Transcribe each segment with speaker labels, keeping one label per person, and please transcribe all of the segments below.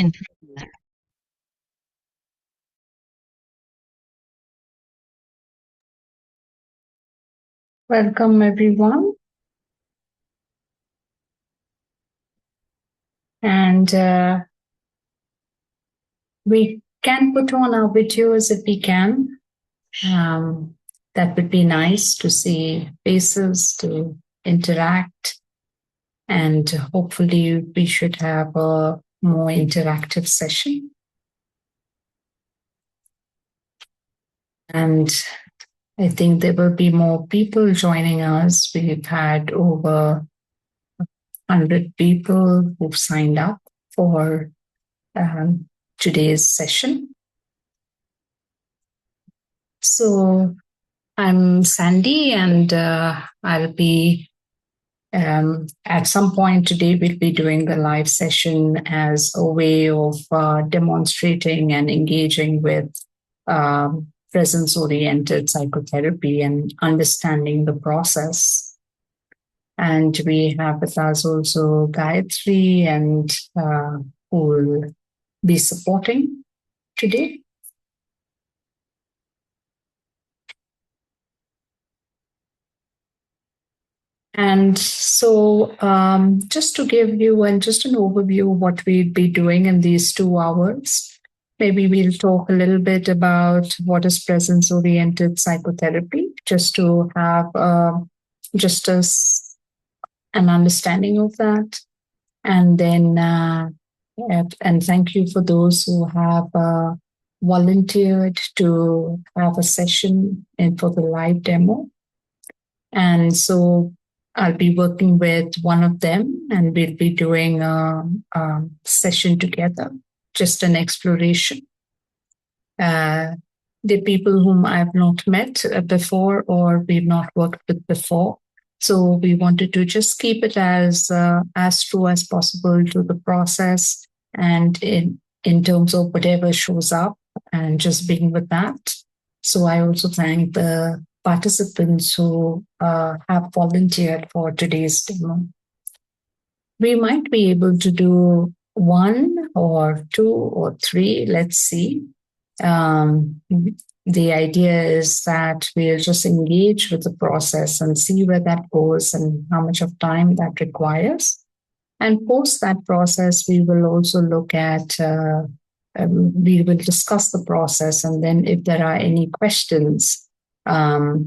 Speaker 1: in
Speaker 2: Welcome, everyone. And we can put on our videos if we can. That would be nice to see faces, to interact. And hopefully, we should have a more interactive session. And I think there will be more people joining us. We've had over 100 people who've signed up for today's session. So I'm Sandy, and I'll be at some point today, we'll be doing the live session as a way of demonstrating and engaging with presence oriented psychotherapy and understanding the process. And we have with us also Gayatri, and who will be supporting today. And so, just to give you just an overview of what we'd be doing in these 2 hours, maybe we'll talk a little bit about what is presence-oriented psychotherapy, just to have just an understanding of that. And then, and thank you for those who have volunteered to have a session for the live demo. And so I'll be working with one of them, and we'll be doing a session together, just an exploration. The people whom I've not met before or we've not worked with before. So we wanted to just keep it as true as possible to the process, and in terms of whatever shows up, and just being with that. So I also thank the participants who have volunteered for today's demo. We might be able to do 1 or 2 or 3, let's see. The idea is that we'll just engage with the process and see where that goes and how much of time that requires. And post that process, we will also look at, we will discuss the process. And then if there are any questions, about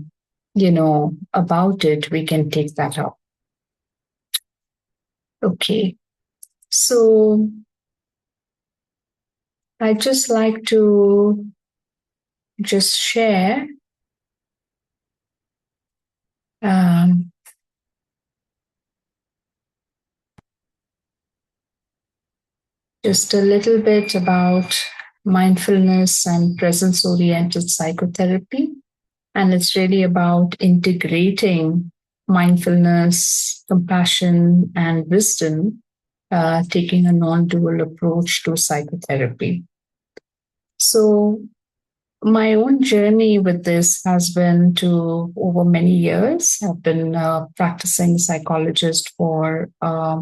Speaker 2: it, we can take that up. Okay. So I'd just like to just share just a little bit about mindfulness and presence-oriented psychotherapy. And it's really about integrating mindfulness, compassion, and wisdom, taking a non-dual approach to psychotherapy. So my own journey with this has been to over many years. I've been practicing psychologist for a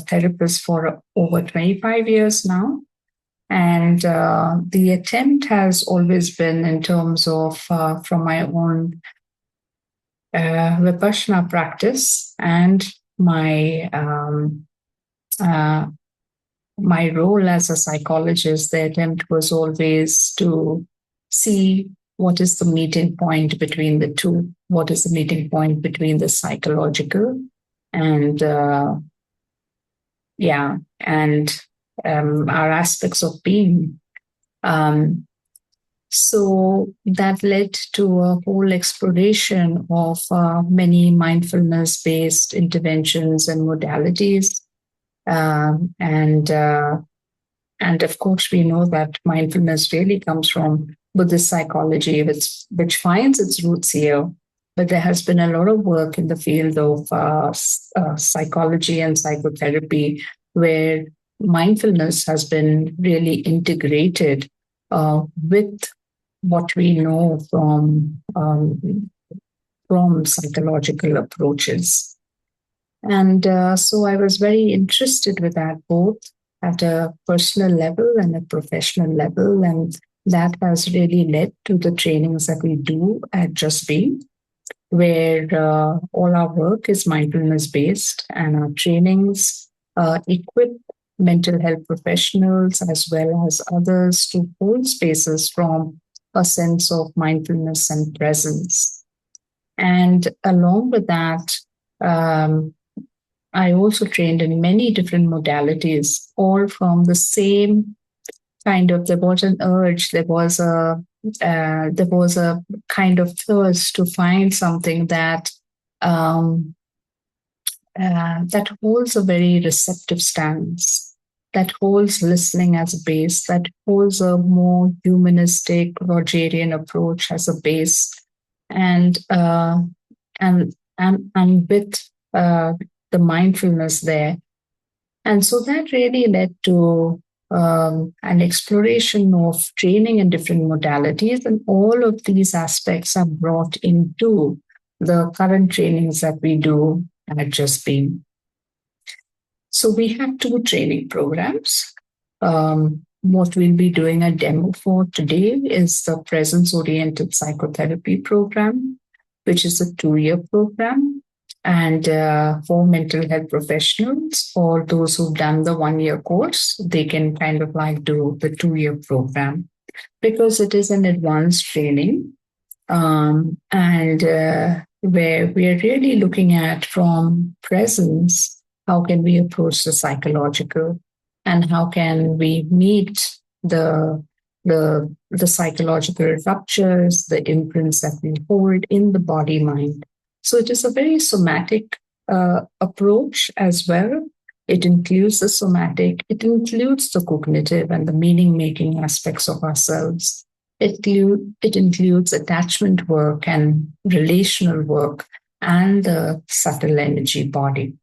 Speaker 2: therapist for over 25 years now. And the attempt has always been in terms of from my own Vipassana practice and my my role as a psychologist. The attempt was always to see what is the meeting point between the two, what is the meeting point between the psychological and our aspects of being. So that led to a whole exploration of many mindfulness-based interventions and modalities. And of course, we know that mindfulness really comes from Buddhist psychology, which finds its roots here. But there has been a lot of work in the field of psychology and psychotherapy where mindfulness has been really integrated with what we know from psychological approaches. And so I was very interested with that both at a personal level and a professional level. And that has really led to the trainings that we do at Just Be, where all our work is mindfulness based, and our trainings equip mental health professionals as well as others to hold spaces from a sense of mindfulness and presence. And along with that, um, I also trained in many different modalities, all from the same kind of. There was an urge, there was a kind of thirst to find something um, that holds a very receptive stance, that holds listening as a base, that holds a more humanistic Rogerian approach as a base, and and with the mindfulness there. And so that really led to an exploration of training in different modalities, and all of these aspects are brought into the current trainings that we do at Just Being. So we have two training programs. What we'll be doing a demo for today is the Presence Oriented Psychotherapy program, which is a 2-year program. And for mental health professionals or those who've done the 1-year course, they can kind of like do the 2-year program because it is an advanced training. And where we are really looking at from presence, how can we approach the psychological, and how can we meet the psychological ruptures, the imprints that we hold in the body mind. So it is a very somatic approach as well. It includes the somatic, it includes the cognitive and the meaning making aspects of ourselves. It includes attachment work and relational work and the subtle energy body.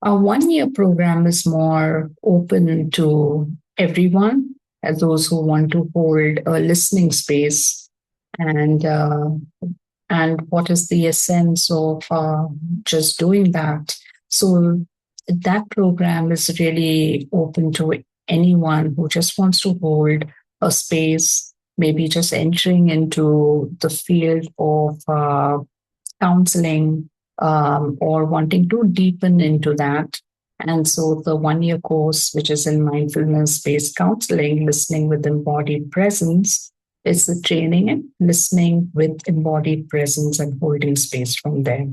Speaker 2: Our 1-year program is more open to everyone, as those who want to hold a listening space, and what is the essence of just doing that. So that program is really open to anyone who just wants to hold a space, maybe just entering into the field of counseling, or wanting to deepen into that. And so the 1-year course, which is in mindfulness-based counseling, listening with embodied presence, is the training in listening with embodied presence and holding space from there.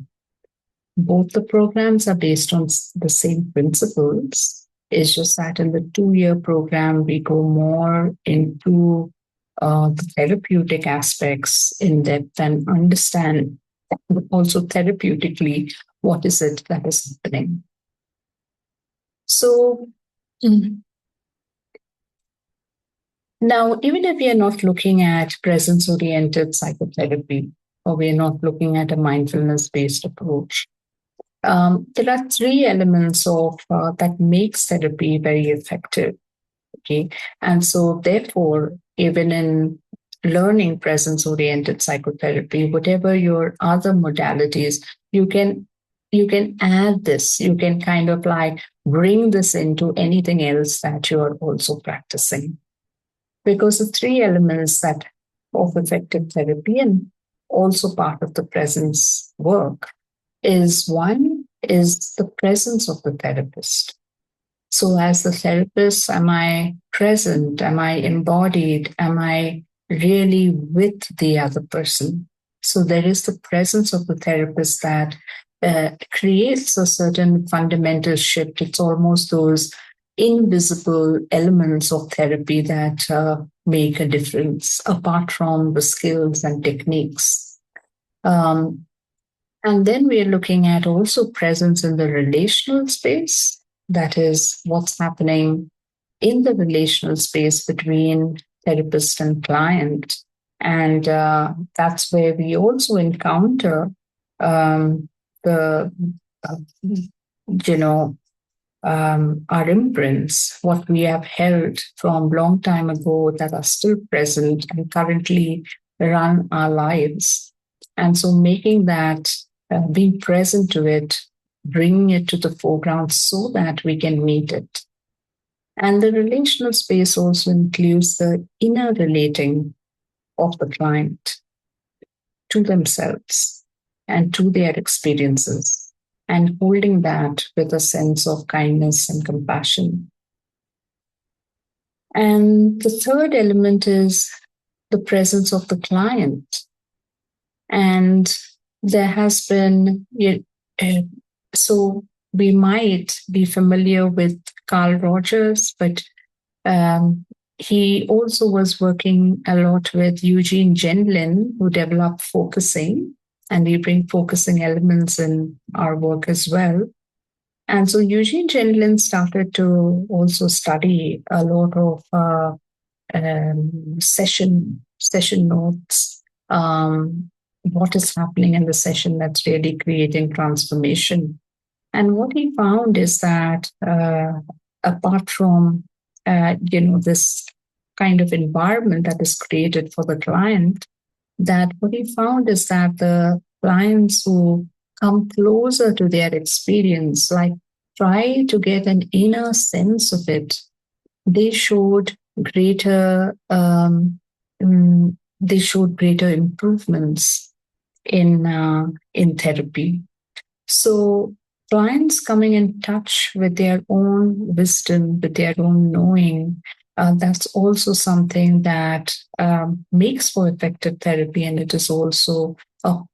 Speaker 2: Both the programs are based on the same principles. It's just that in the 2-year program, we go more into the therapeutic aspects in depth and understand also therapeutically what is it that is happening. So now, even if we are not looking at presence-oriented psychotherapy, or we are not looking at a mindfulness-based approach, there are 3 elements of that makes therapy very effective. Okay, and so therefore, even in learning presence-oriented psychotherapy, whatever your other modalities, you can add this. You can kind of like bring this into anything else that you are also practicing. Because the 3 elements that of effective therapy and also part of the presence work is, one is the presence of the therapist. So as the therapist, am I present? Am I embodied? Am I really with the other person? So there is the presence of the therapist that creates a certain fundamental shift. It's almost those invisible elements of therapy that make a difference, apart from the skills and techniques. And then we are looking at also presence in the relational space. That is what's happening in the relational space between therapist and client. And that's where we also encounter the, our imprints, what we have held from long time ago that are still present and currently run our lives. And so making that, being present to it, bringing it to the foreground so that we can meet it. And the relational space also includes the inner relating of the client to themselves and to their experiences, and holding that with a sense of kindness and compassion. And the third element is the presence of the client. And there has been, so we might be familiar with Carl Rogers, but he also was working a lot with Eugene Gendlin, who developed focusing, and we bring focusing elements in our work as well. And so Eugene Gendlin started to also study a lot of session notes, what is happening in the session that's really creating transformation. And what he found is that apart from this kind of environment that is created for the client, that what he found is that the clients who come closer to their experience, like try to get an inner sense of it, they showed greater improvements in therapy. So clients coming in touch with their own wisdom, with their own knowing, that's also something that makes for effective therapy, and it is also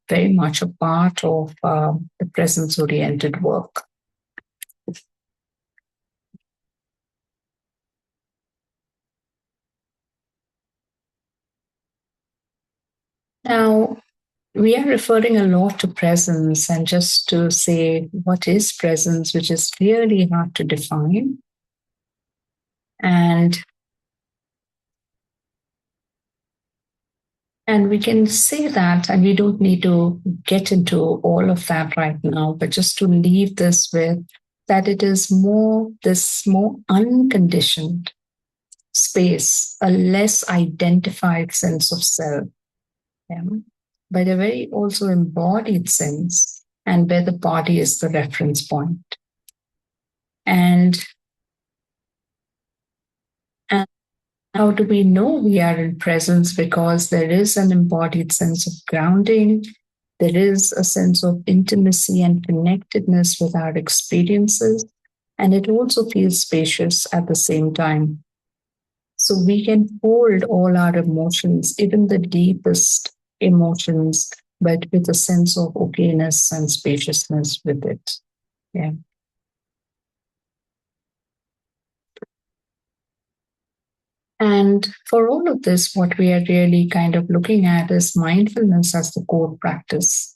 Speaker 2: very much a part of the presence-oriented work. Now, we are referring a lot to presence, and just to say what is presence, which is really hard to define. And we can say that, and we don't need to get into all of that right now, but just to leave this with that it is this more unconditioned space, a less identified sense of self, yeah, but a very also embodied sense, and where the body is the reference point. And how do we know we are in presence? Because there is an embodied sense of grounding. There is a sense of intimacy and connectedness with our experiences. And it also feels spacious at the same time. So we can hold all our emotions, even the deepest emotions, but with a sense of okayness and spaciousness with it. Yeah. And for all of this, what we are really kind of looking at is mindfulness as the core practice.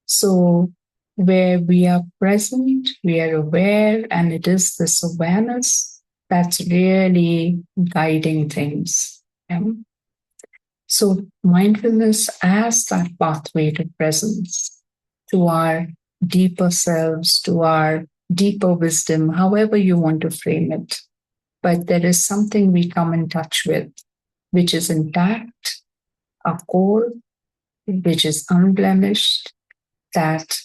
Speaker 2: So, where we are present, we are aware, and it is this awareness that's really guiding things. Yeah? So, mindfulness as that pathway to presence, to our deeper selves, to our deeper wisdom, however you want to frame it. But there is something we come in touch with, which is intact, our core, which is unblemished, that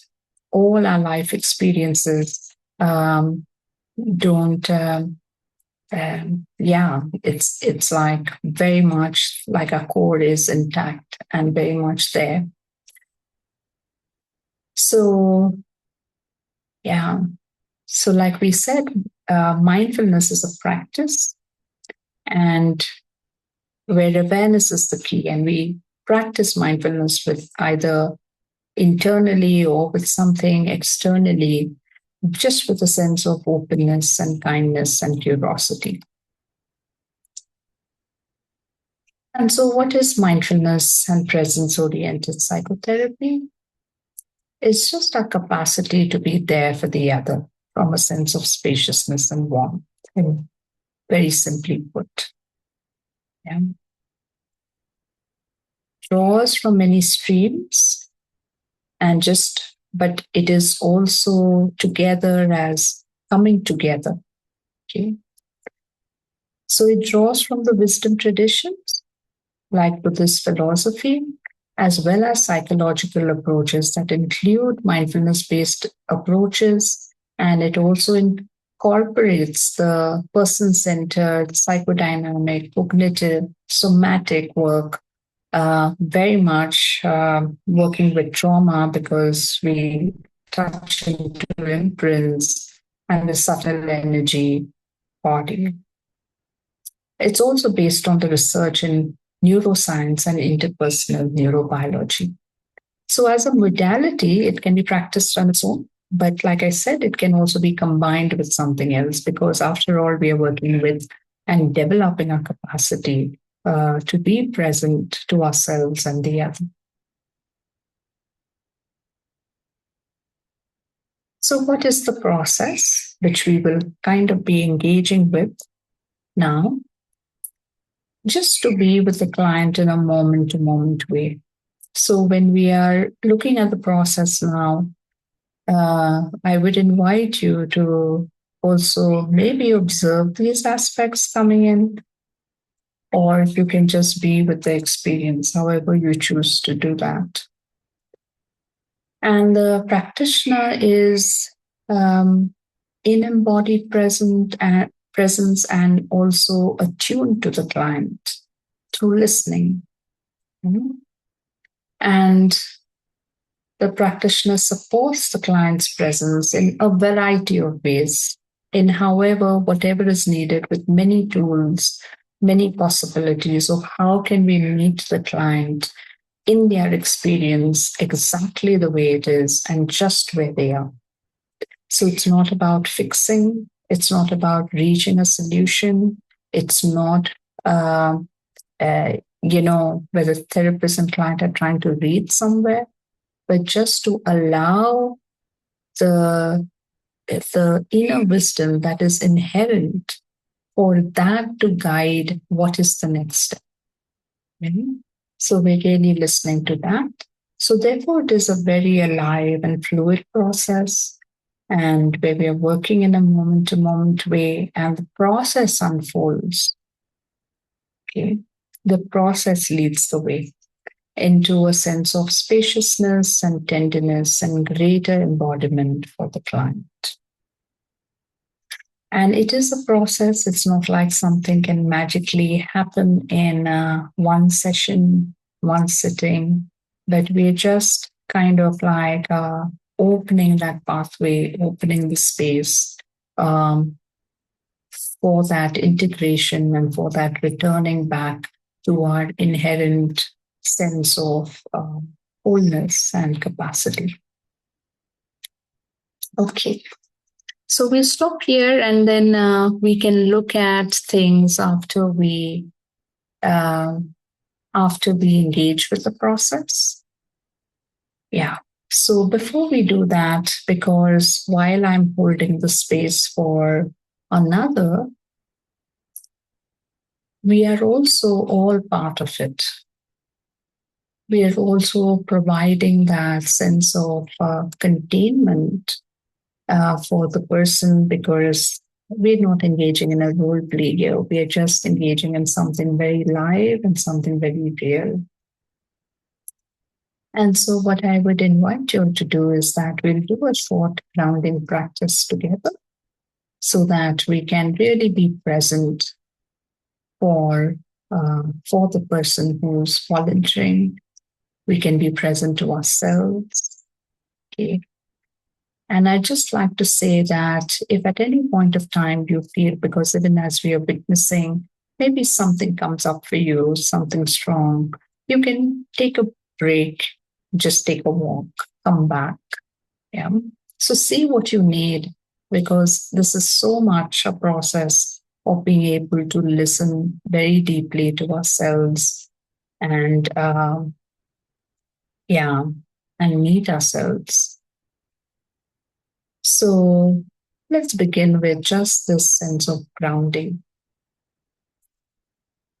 Speaker 2: all our life experiences don't, it's like very much like our core is intact and very much there. So, yeah. So, like we said, mindfulness is a practice, and where awareness is the key. And we practice mindfulness with either internally or with something externally, just with a sense of openness and kindness and curiosity. And so, what is mindfulness and presence oriented psychotherapy? It's just our capacity to be there for the other from a sense of spaciousness and warmth, and very simply put. Yeah. Draws from many streams, and but it is also together as coming together. Okay. So it draws from the wisdom traditions, like Buddhist philosophy, as well as psychological approaches that include mindfulness based approaches. And it also incorporates the person centered, psychodynamic, cognitive, somatic work, very much working with trauma because we touch into imprints and the subtle energy body. It's also based on the research in neuroscience and interpersonal neurobiology. So, as a modality, it can be practiced on its own. But like I said, it can also be combined with something else because, after all, we are working with and developing our capacity to be present to ourselves and the other. So, what is the process which we will kind of be engaging with now? Just to be with the client in a moment to moment way. So, when we are looking at the process now, I would invite you to also maybe observe these aspects coming in, or you can just be with the experience, however you choose to do that. And the practitioner is in embodied presence and also attuned to the client through listening. And the practitioner supports the client's presence in a variety of ways, in whatever is needed, with many tools, many possibilities of how can we meet the client in their experience exactly the way it is and just where they are. So it's not about fixing, it's not about reaching a solution, it's not, whether therapist and client are trying to reach somewhere, but just to allow the inner wisdom that is inherent for that to guide what is the next step. Right? So we're really listening to that. So therefore, it is a very alive and fluid process, and where we are working in a moment to moment way, and the process unfolds. Okay, the process leads the way into a sense of spaciousness and tenderness and greater embodiment for the client. And it is a process. It's not like something can magically happen in one session, one sitting, but we're just kind of like opening that pathway, opening the space for that integration and for that returning back to our inherent sense of wholeness and capacity. Okay. So we'll stop here and then we can look at things after we engage with the process. Yeah. So before we do that, because while I'm holding the space for another, we are also all part of it. We are also providing that sense of containment for the person, because we're not engaging in a role play here. We are just engaging in something very live and something very real. And so, what I would invite you to do is that we'll do a short grounding practice together so that we can really be present for the person who's volunteering. We can be present to ourselves. Okay. And I'd just like to say that if at any point of time you feel, because even as we are witnessing, maybe something comes up for you, something strong, you can take a break, just take a walk, come back. Yeah. So see what you need, because this is so much a process of being able to listen very deeply to ourselves and, and meet ourselves. So let's begin with just this sense of grounding.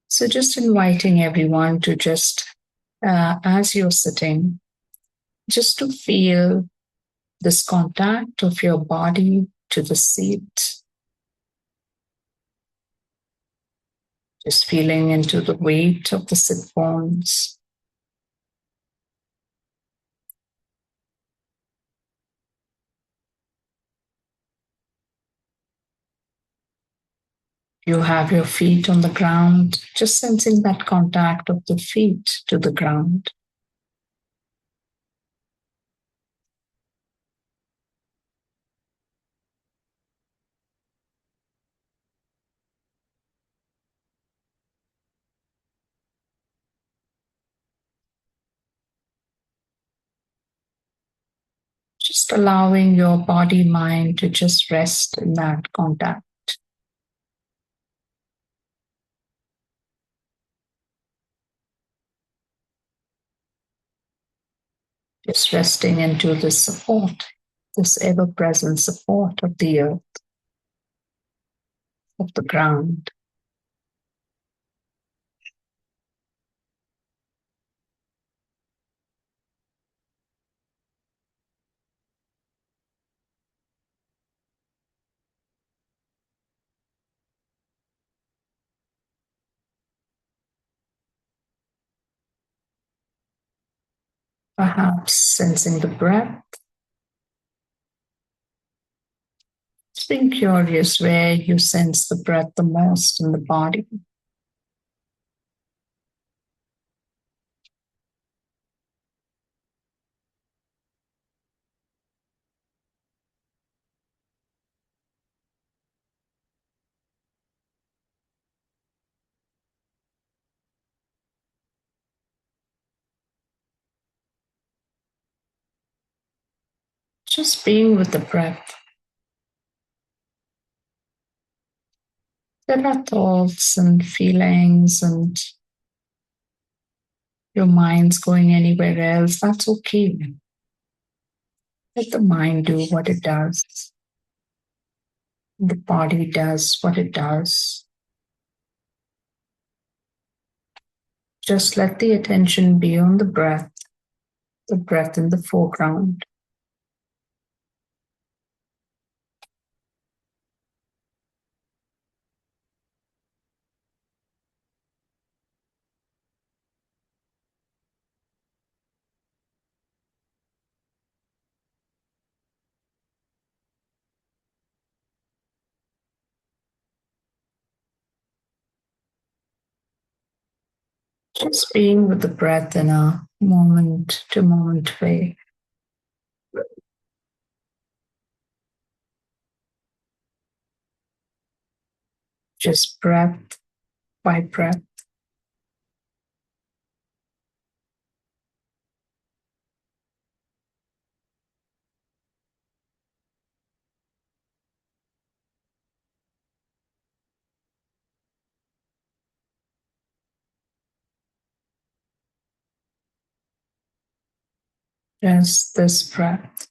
Speaker 2: So just inviting everyone to just, as you're sitting, just to feel this contact of your body to the seat. Just feeling into the weight of the sit bones. You have your feet on the ground, just sensing that contact of the feet to the ground. Just allowing your body mind to just rest in that contact. Just resting into this support, this ever present support of the earth, of the ground. Perhaps sensing the breath. Just being curious where you sense the breath the most in the body. Just being with the breath. There are thoughts and feelings and your mind's going anywhere else. That's okay. Let the mind do what it does. The body does what it does. Just let the attention be on the breath in the foreground. Just being with the breath in a moment to moment way. Just breath by breath. Just this breath.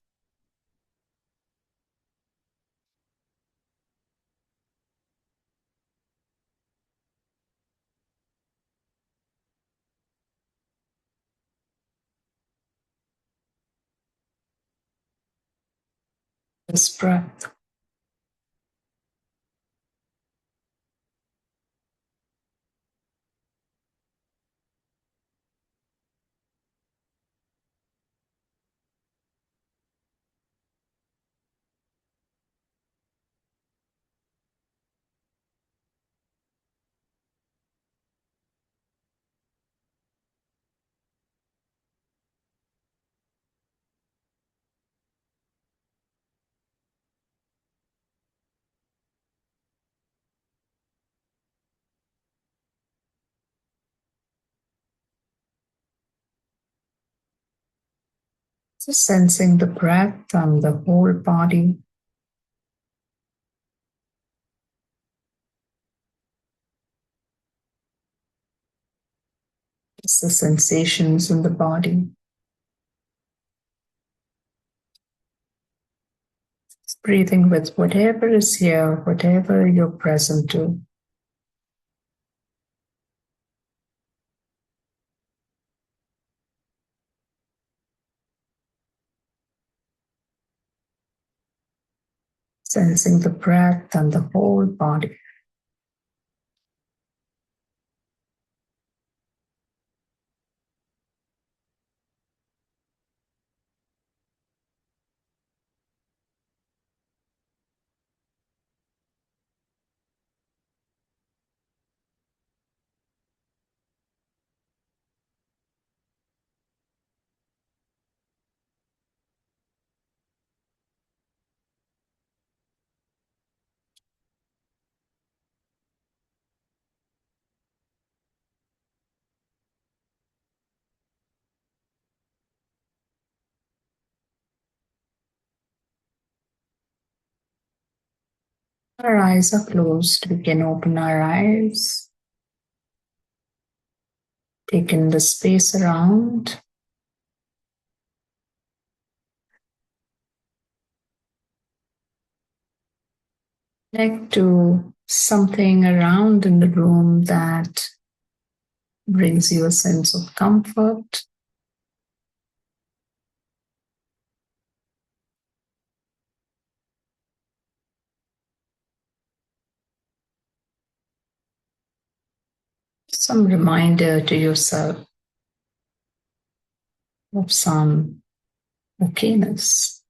Speaker 2: This breath. Just sensing the breath on the whole body. Just the sensations in the body. Just breathing with whatever is here, whatever you're present to. Sensing the breath and the whole body. Our eyes are closed. We can open our eyes, take in the space around. Connect to something around in the room that brings you a sense of comfort. Some reminder to yourself of some okayness.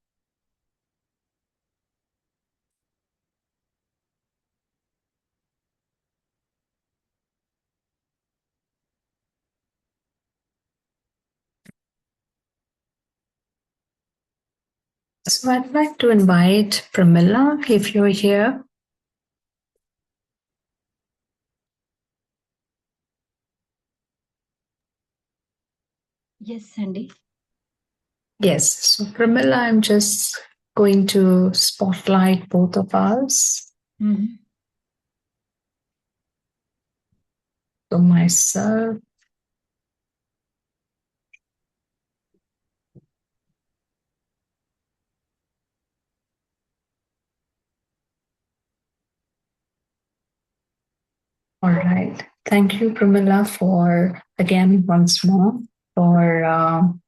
Speaker 2: So I'd like to invite Pramila, if you're here.
Speaker 1: Yes, Sandy.
Speaker 2: Yes. So Pramila, I'm just going to spotlight both of us.
Speaker 1: Mm-hmm.
Speaker 2: So myself, all right. Thank you, Pramila, for again once more for um,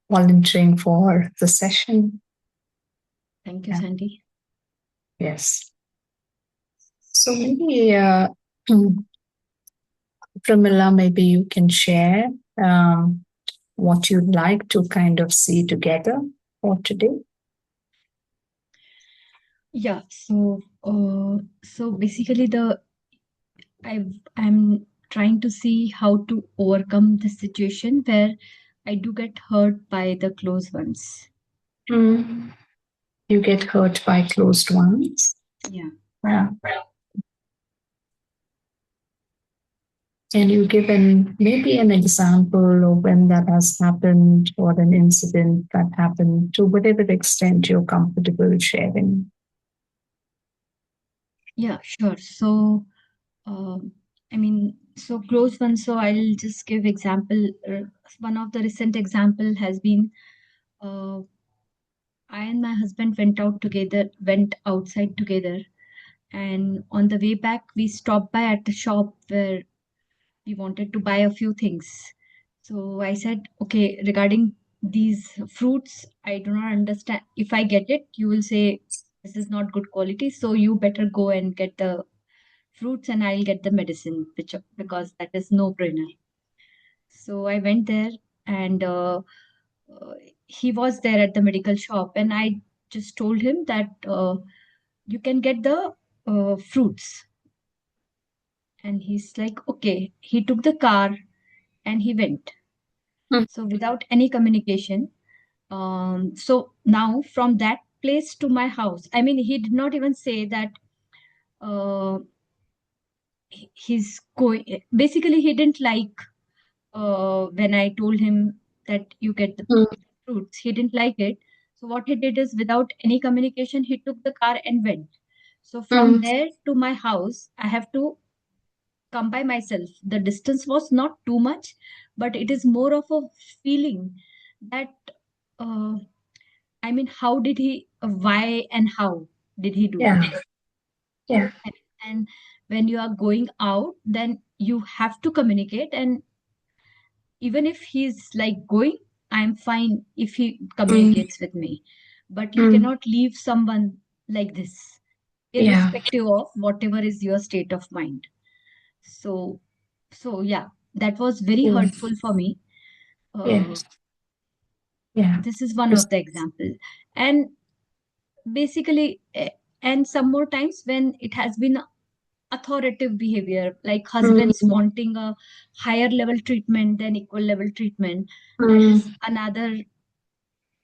Speaker 2: volunteering for the session.
Speaker 1: Thank you,
Speaker 2: Yeah.
Speaker 1: Sandy.
Speaker 2: Yes. So maybe Pramila, maybe you can share what you'd like to kind of see together for today.
Speaker 1: Yeah. So basically, I'm trying to see how to overcome the situation where I do get hurt by the close ones.
Speaker 2: Mm. You get hurt by closed ones.
Speaker 1: Yeah.
Speaker 2: Yeah. Can you give maybe an example of when that has happened or an incident that happened to whatever extent you're comfortable sharing?
Speaker 1: Yeah. Sure. So, um, I mean, so close ones. So I'll just give example. One of the recent example has been, uh, I and my husband went outside together, and on the way back, we stopped by at a shop where we wanted to buy a few things. So I said, okay, regarding these fruits, I do not understand. If I get it, you will say this is not good quality. So you better go and get the fruits and I'll get the medicine, which because that is no brainer. So I went there and uh, he was there at the medical shop and I just told him that you can get the fruits. And he's like, okay. He took the car and he went.
Speaker 2: Mm,
Speaker 1: So without any communication. So now from that place to my house, I mean, he did not even say that uh, he's going. Basically, he didn't like when I told him that you get the
Speaker 2: mm,
Speaker 1: fruits. He didn't like it. So what he did is, without any communication, he took the car and went. So from
Speaker 2: mm.
Speaker 1: there to my house, I have to come by myself. The distance was not too much, but it is more of a feeling that. Uh, I mean, how did he, why and how did he do
Speaker 2: Yeah,
Speaker 1: that?
Speaker 2: yeah.
Speaker 1: And when you are going out, then you have to communicate. And even if he's like going, I'm fine if he
Speaker 2: Mm,
Speaker 1: communicates with me. But you
Speaker 2: mm.
Speaker 1: cannot leave someone like this,
Speaker 2: Yeah.
Speaker 1: irrespective of whatever is your state of mind. So, so yeah, that was very
Speaker 2: Mm.
Speaker 1: hurtful for me. Uh,
Speaker 2: Yes. Yeah.
Speaker 1: this is one
Speaker 2: Yes.
Speaker 1: of the example. And basically, and some more times when it has been authoritative behavior, like husbands
Speaker 2: Mm,
Speaker 1: wanting a higher level treatment than equal level treatment. That is
Speaker 2: mm,
Speaker 1: another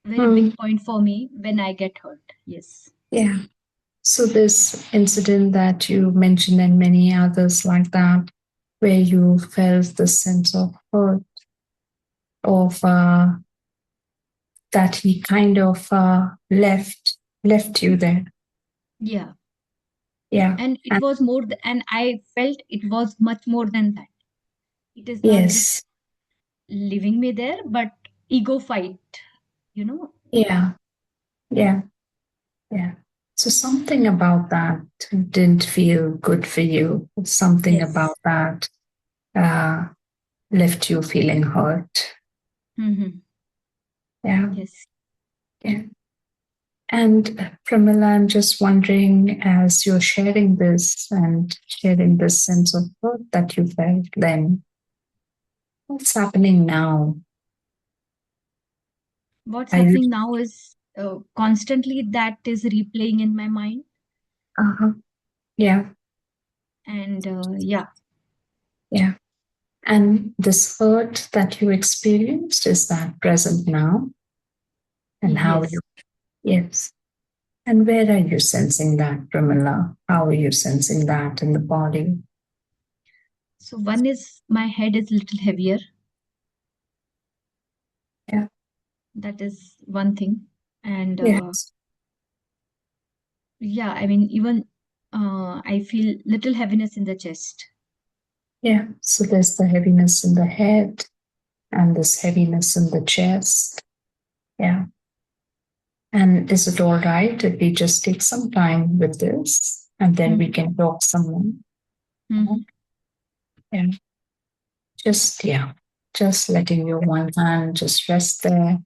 Speaker 1: very
Speaker 2: mm.
Speaker 1: big point for me when I get hurt. Yes.
Speaker 2: Yeah. So this incident that you mentioned and many others like that, where you felt the sense of hurt, of that he kind of left you there.
Speaker 1: Yeah.
Speaker 2: Yeah.
Speaker 1: And it
Speaker 2: And
Speaker 1: was more, and I felt it was much more than that. It is not just
Speaker 2: yes.
Speaker 1: leaving me there, but ego fight, you know.
Speaker 2: Yeah. Yeah. Yeah. So something about that didn't feel good for you. Something
Speaker 1: Yes.
Speaker 2: about that uh, left you feeling hurt.
Speaker 1: Hmm.
Speaker 2: Yeah.
Speaker 1: Yes.
Speaker 2: Yeah. And Pramila, I'm just wondering, as you're sharing this and sharing this sense of hurt that you felt then, what's happening now?
Speaker 1: What's
Speaker 2: Are you,
Speaker 1: happening now is constantly that is replaying in my mind.
Speaker 2: uh-huh. Yeah,
Speaker 1: And yeah.
Speaker 2: yeah. And this hurt that you experienced, is that present now? And how
Speaker 1: Yes.
Speaker 2: you, yes. And where are you sensing that, Pramila? How are you sensing that in the body?
Speaker 1: So one is my head is little heavier.
Speaker 2: Yeah,
Speaker 1: That is one thing. And
Speaker 2: yes,
Speaker 1: yeah, I mean, even I feel little heaviness in the chest.
Speaker 2: yeah. So there's the heaviness in the head and this heaviness in the chest. Yeah. And is it all right if we just take some time with this and then we
Speaker 1: Hmm.
Speaker 2: can talk some more?
Speaker 1: Hmm.
Speaker 2: Yeah. Yeah. Just letting your one hand just rest there.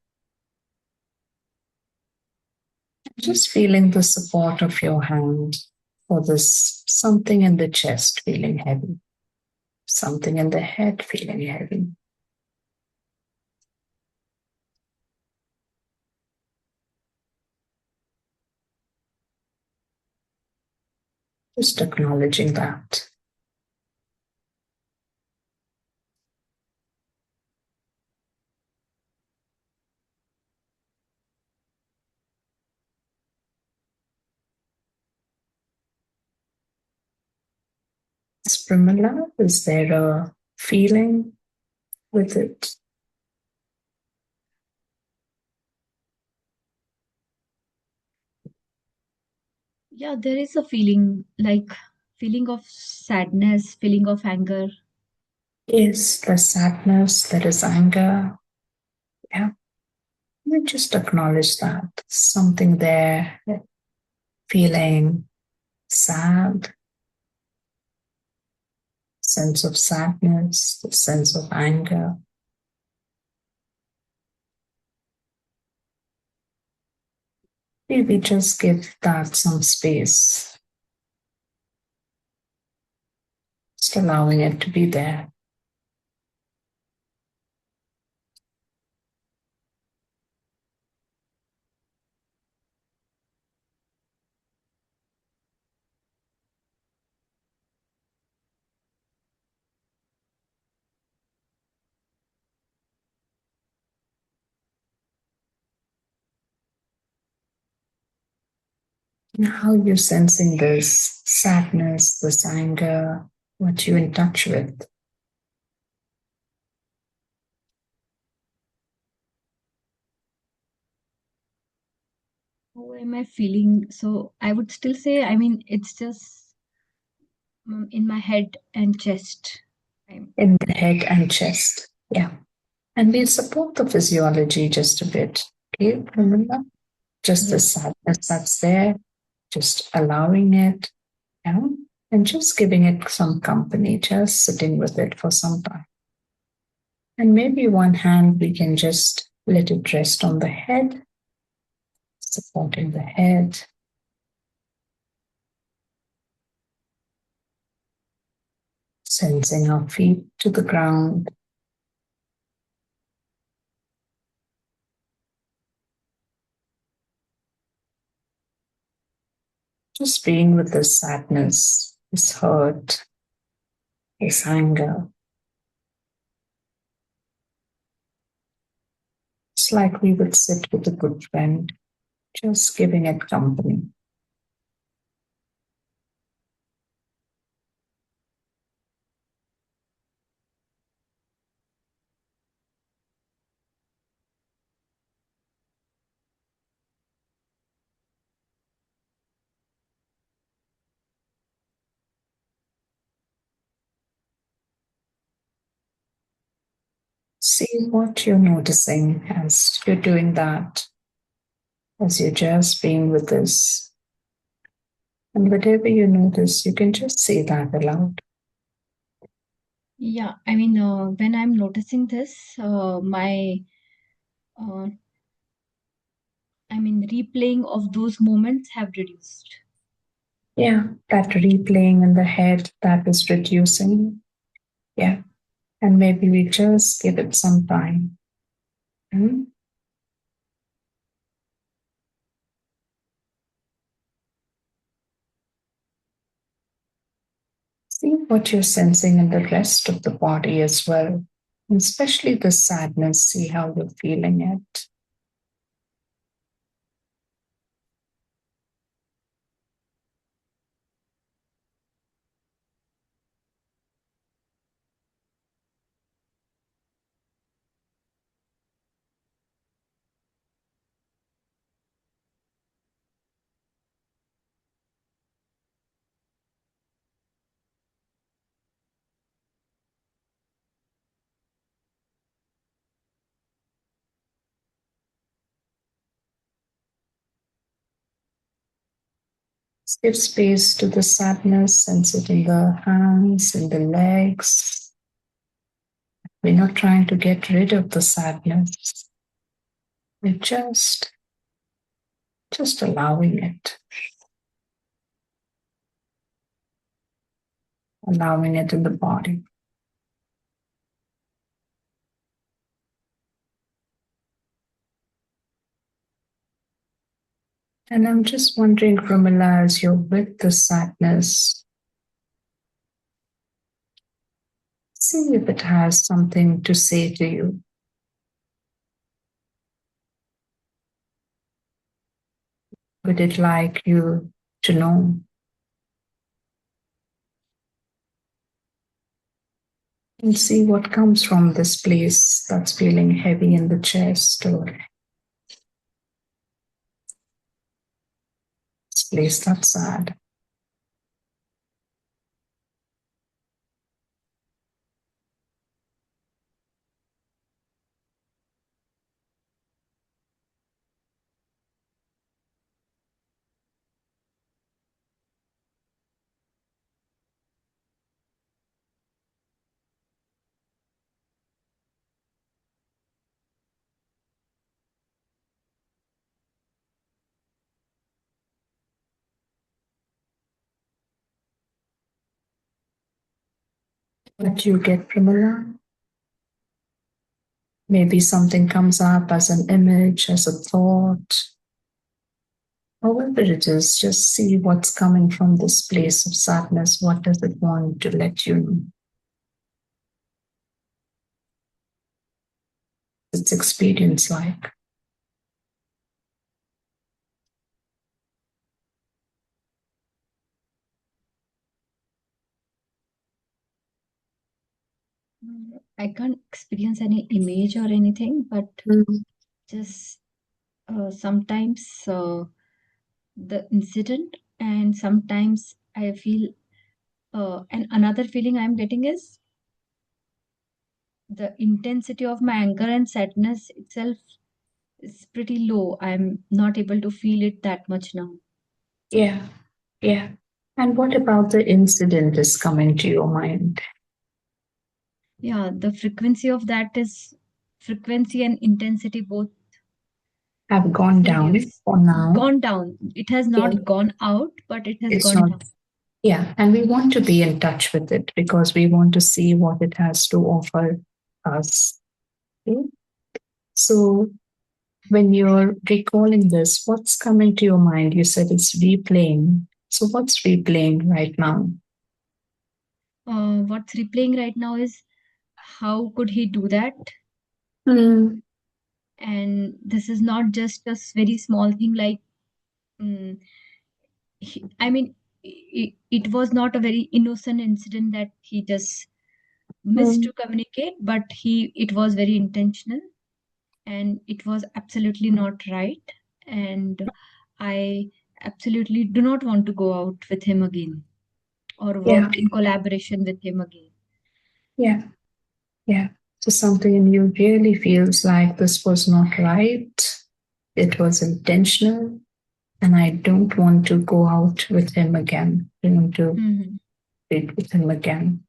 Speaker 2: Just feeling the support of your hand for this something in the chest feeling heavy, something in the head feeling heavy. Just acknowledging that. Pramila, is there a feeling with it?
Speaker 1: Yeah, there is a feeling like feeling of sadness, feeling of anger.
Speaker 2: Is there sadness? There is anger. Yeah. We just acknowledge that something there, feeling sad, sense of sadness, the sense of anger. Maybe just give that some space, just allowing it to be there. And how you're sensing this sadness, this anger, what you're in touch with.
Speaker 1: How am I feeling? So I would still say, I mean, it's just in my head and chest.
Speaker 2: In the head and chest. Yeah. And we'll support the physiology just a bit. Okay,
Speaker 1: Mhm.
Speaker 2: remember? Just the
Speaker 1: Yeah.
Speaker 2: sadness that's there, just allowing it, you know, and just giving it some company, just sitting with it for some time. And maybe one hand we can just let it rest on the head, supporting the head, sensing our feet to the ground, just being with this sadness, this hurt, this anger. It's like we would sit with a good friend, just giving it company. See what you're noticing as you're doing that, as you're just being with this. And whatever you notice, you can just say that aloud.
Speaker 1: Yeah, I mean, when I'm noticing this, my, uh, I mean, replaying of those moments have reduced.
Speaker 2: Yeah, that replaying in the head that is reducing. Yeah, and maybe we just give it some time. Mhm. See what you're sensing in the rest of the body as well, and especially the sadness. See how you're feeling it. Give space to the sadness, sense it in the hands, in the legs. We're not trying to get rid of the sadness. We're just allowing it in the body. And I'm just wondering, Rumila, as you're with the sadness, see if it has something to say to you. Would it like you to know? And see what comes from this place that's feeling heavy in the chest or this place that's sad. What you get, Primala? Maybe something comes up as an image, as a thought. However it is, just see what's coming from this place of sadness. What does it want to let you know? Its experience like.
Speaker 1: I can't experience any image or anything, but
Speaker 2: Mm.
Speaker 1: just sometimes the incident, and sometimes I feel, and another feeling I'm getting is the intensity of my anger and sadness itself is pretty low. I'm not able to feel it that much now.
Speaker 2: Yeah, yeah. And what about the incident is coming to your mind?
Speaker 1: Yeah, the frequency of that is frequency and intensity both
Speaker 2: Have gone down
Speaker 1: reduced,
Speaker 2: for now.
Speaker 1: gone down. It has
Speaker 2: Yeah,
Speaker 1: not gone out, but it has
Speaker 2: it's
Speaker 1: gone
Speaker 2: not.
Speaker 1: down.
Speaker 2: Yeah, and we want to be in touch with it because we want to see what it has to offer us. Okay? So, when you're recalling this, what's coming to your mind? You said it's replaying. So, what's replaying right now?
Speaker 1: What's replaying right now is how could he do that?
Speaker 2: Hmm.
Speaker 1: And this is not just a very small thing like, mm, I mean, it was not a very innocent incident that he just missed
Speaker 2: Hmm.
Speaker 1: to communicate, but it was very intentional and it was absolutely not right. And I absolutely do not want to go out with him again or
Speaker 2: Yeah,
Speaker 1: work in collaboration with him again.
Speaker 2: yeah, yeah. So something in you really feels like this was not right, it was intentional, and I don't want to go out with him again. I don't want to
Speaker 1: Mm-hmm.
Speaker 2: date with him again.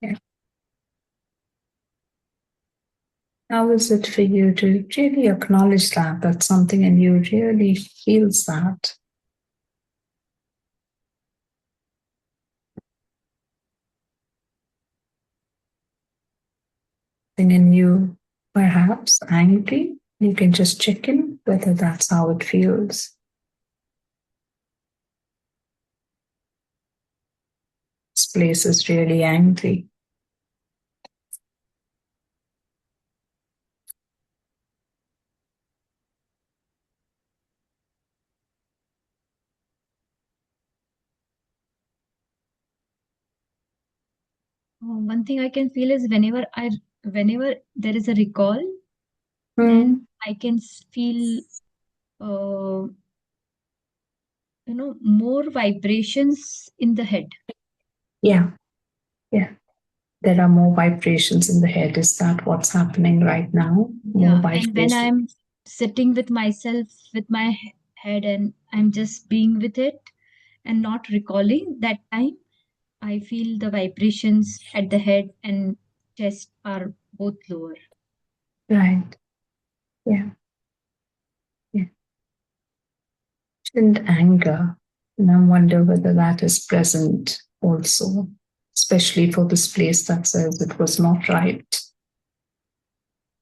Speaker 2: Yeah. How is it for you to really acknowledge that something in you really feels that thing in you, perhaps angry? You can just check in whether that's how it feels. This place is really angry.
Speaker 1: One thing I can feel is whenever there is a recall, then
Speaker 2: Hmm.
Speaker 1: I can feel, uh, more vibrations in the head.
Speaker 2: Yeah, yeah. There are more vibrations in the head. Is that what's happening right now? More
Speaker 1: Yeah, and when
Speaker 2: vibrations.
Speaker 1: I'm sitting with myself, with my head, and I'm just being with it and not recalling that time, I feel the vibrations at the head and chest are both lower.
Speaker 2: Right. Yeah. Yeah. And anger. And I wonder whether that is present also, especially for this place that says it was not right.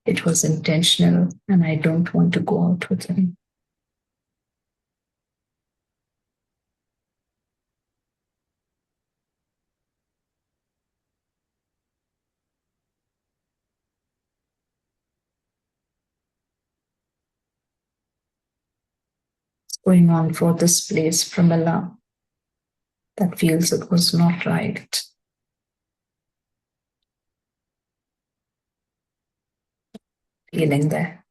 Speaker 2: It was intentional, and I don't want to go out with him. It's going on for this place, Pramila, that feels it was not right. Feeling there.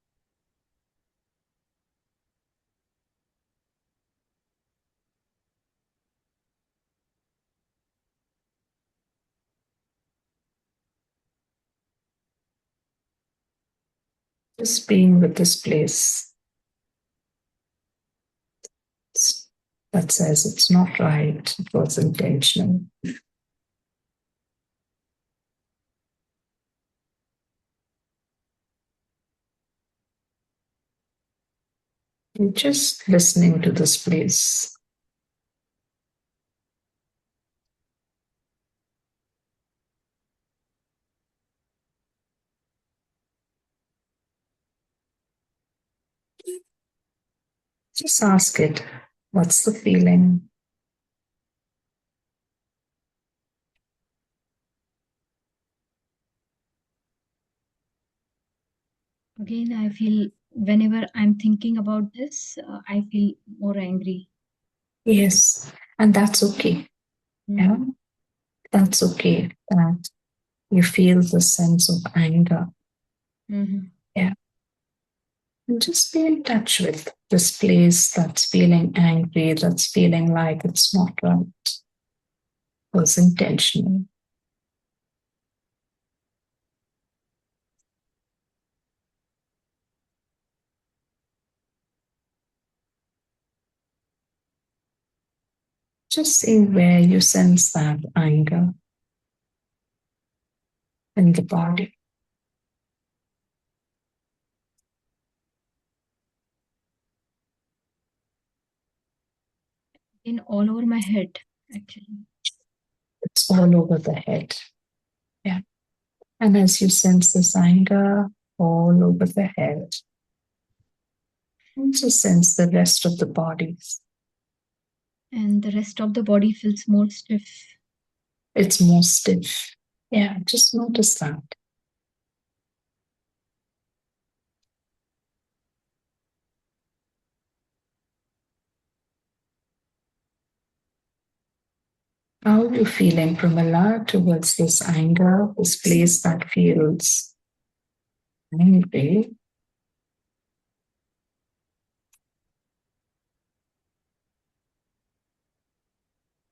Speaker 2: Just being with this place that says it's not right, it was intentional. And just listening to this place. Just ask it, what's the feeling?
Speaker 1: Again, I feel whenever I'm thinking about this, I feel more angry.
Speaker 2: Yes, and that's okay. Yeah,
Speaker 1: Mm-hmm.
Speaker 2: that's okay. That you feel the sense of anger.
Speaker 1: Mm-hmm.
Speaker 2: Yeah, and just be in touch with this place that's feeling angry, that's feeling like it's not right, was intentional. Just see where you sense that anger in the body.
Speaker 1: In all over my head, actually.
Speaker 2: It's all over the head. Yeah. And as you sense this anger all over the head, also sense the rest of the body.
Speaker 1: And the rest of the body feels more stiff.
Speaker 2: It's more stiff. Yeah, just notice that. How are you feeling, Pramila, towards this anger, this place that feels angry?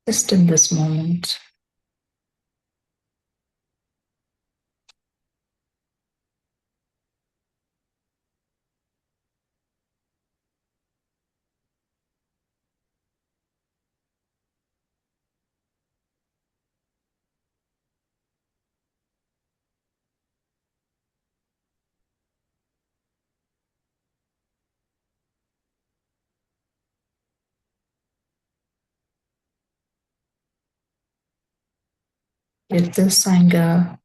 Speaker 2: Just in this moment. If this anger,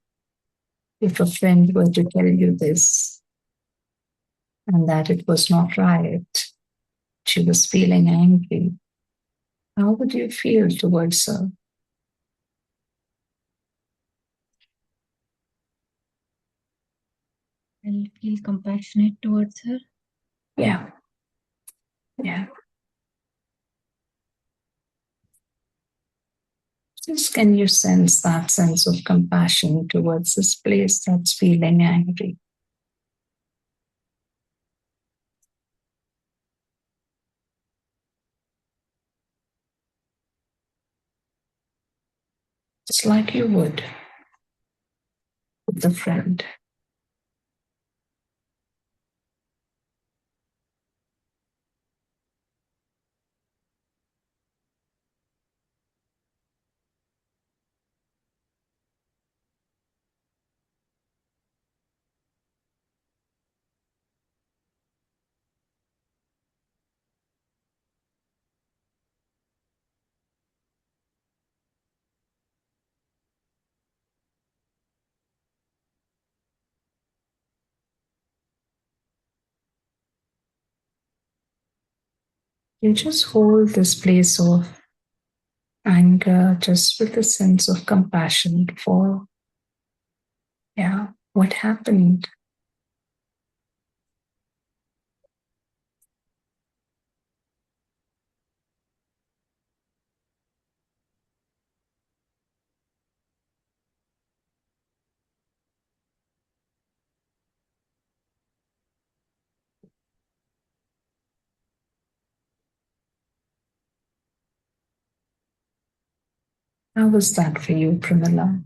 Speaker 2: if a friend were to tell you this and that it was not right, she was feeling angry, how would you feel towards her?
Speaker 1: I'll feel compassionate towards her.
Speaker 2: Yeah, yeah. Just can you sense that sense of compassion towards this place that's feeling angry? Just like you would with a friend. You just hold this place of anger just with a sense of compassion for, yeah, what happened. How was that for you, Pramila?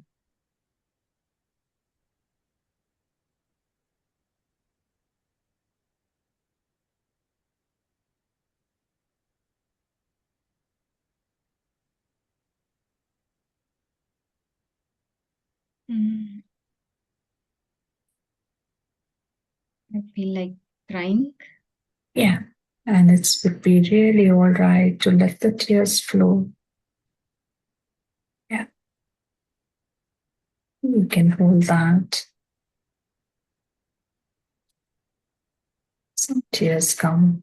Speaker 1: Mm, I feel like crying.
Speaker 2: Yeah. And it would be really all right to let the tears flow. Yeah. You can hold that. Some tears come.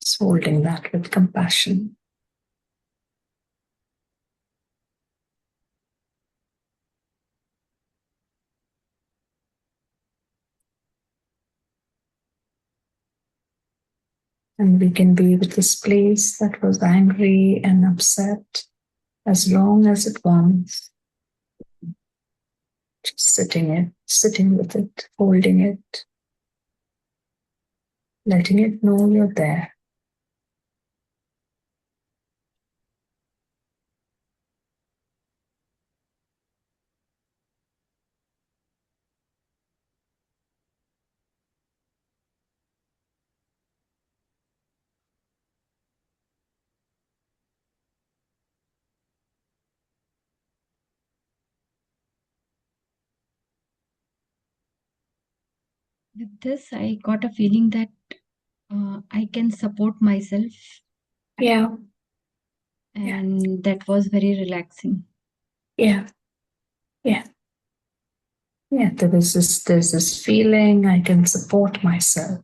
Speaker 2: Just holding that with compassion. And we can be with this place that was angry and upset as long as it wants. Just sitting with it, holding it, letting it know you're there.
Speaker 1: With this, I got a feeling that I can support myself,
Speaker 2: Yeah, yeah,
Speaker 1: and that was very relaxing.
Speaker 2: yeah, yeah, yeah. There's this feeling I can support myself.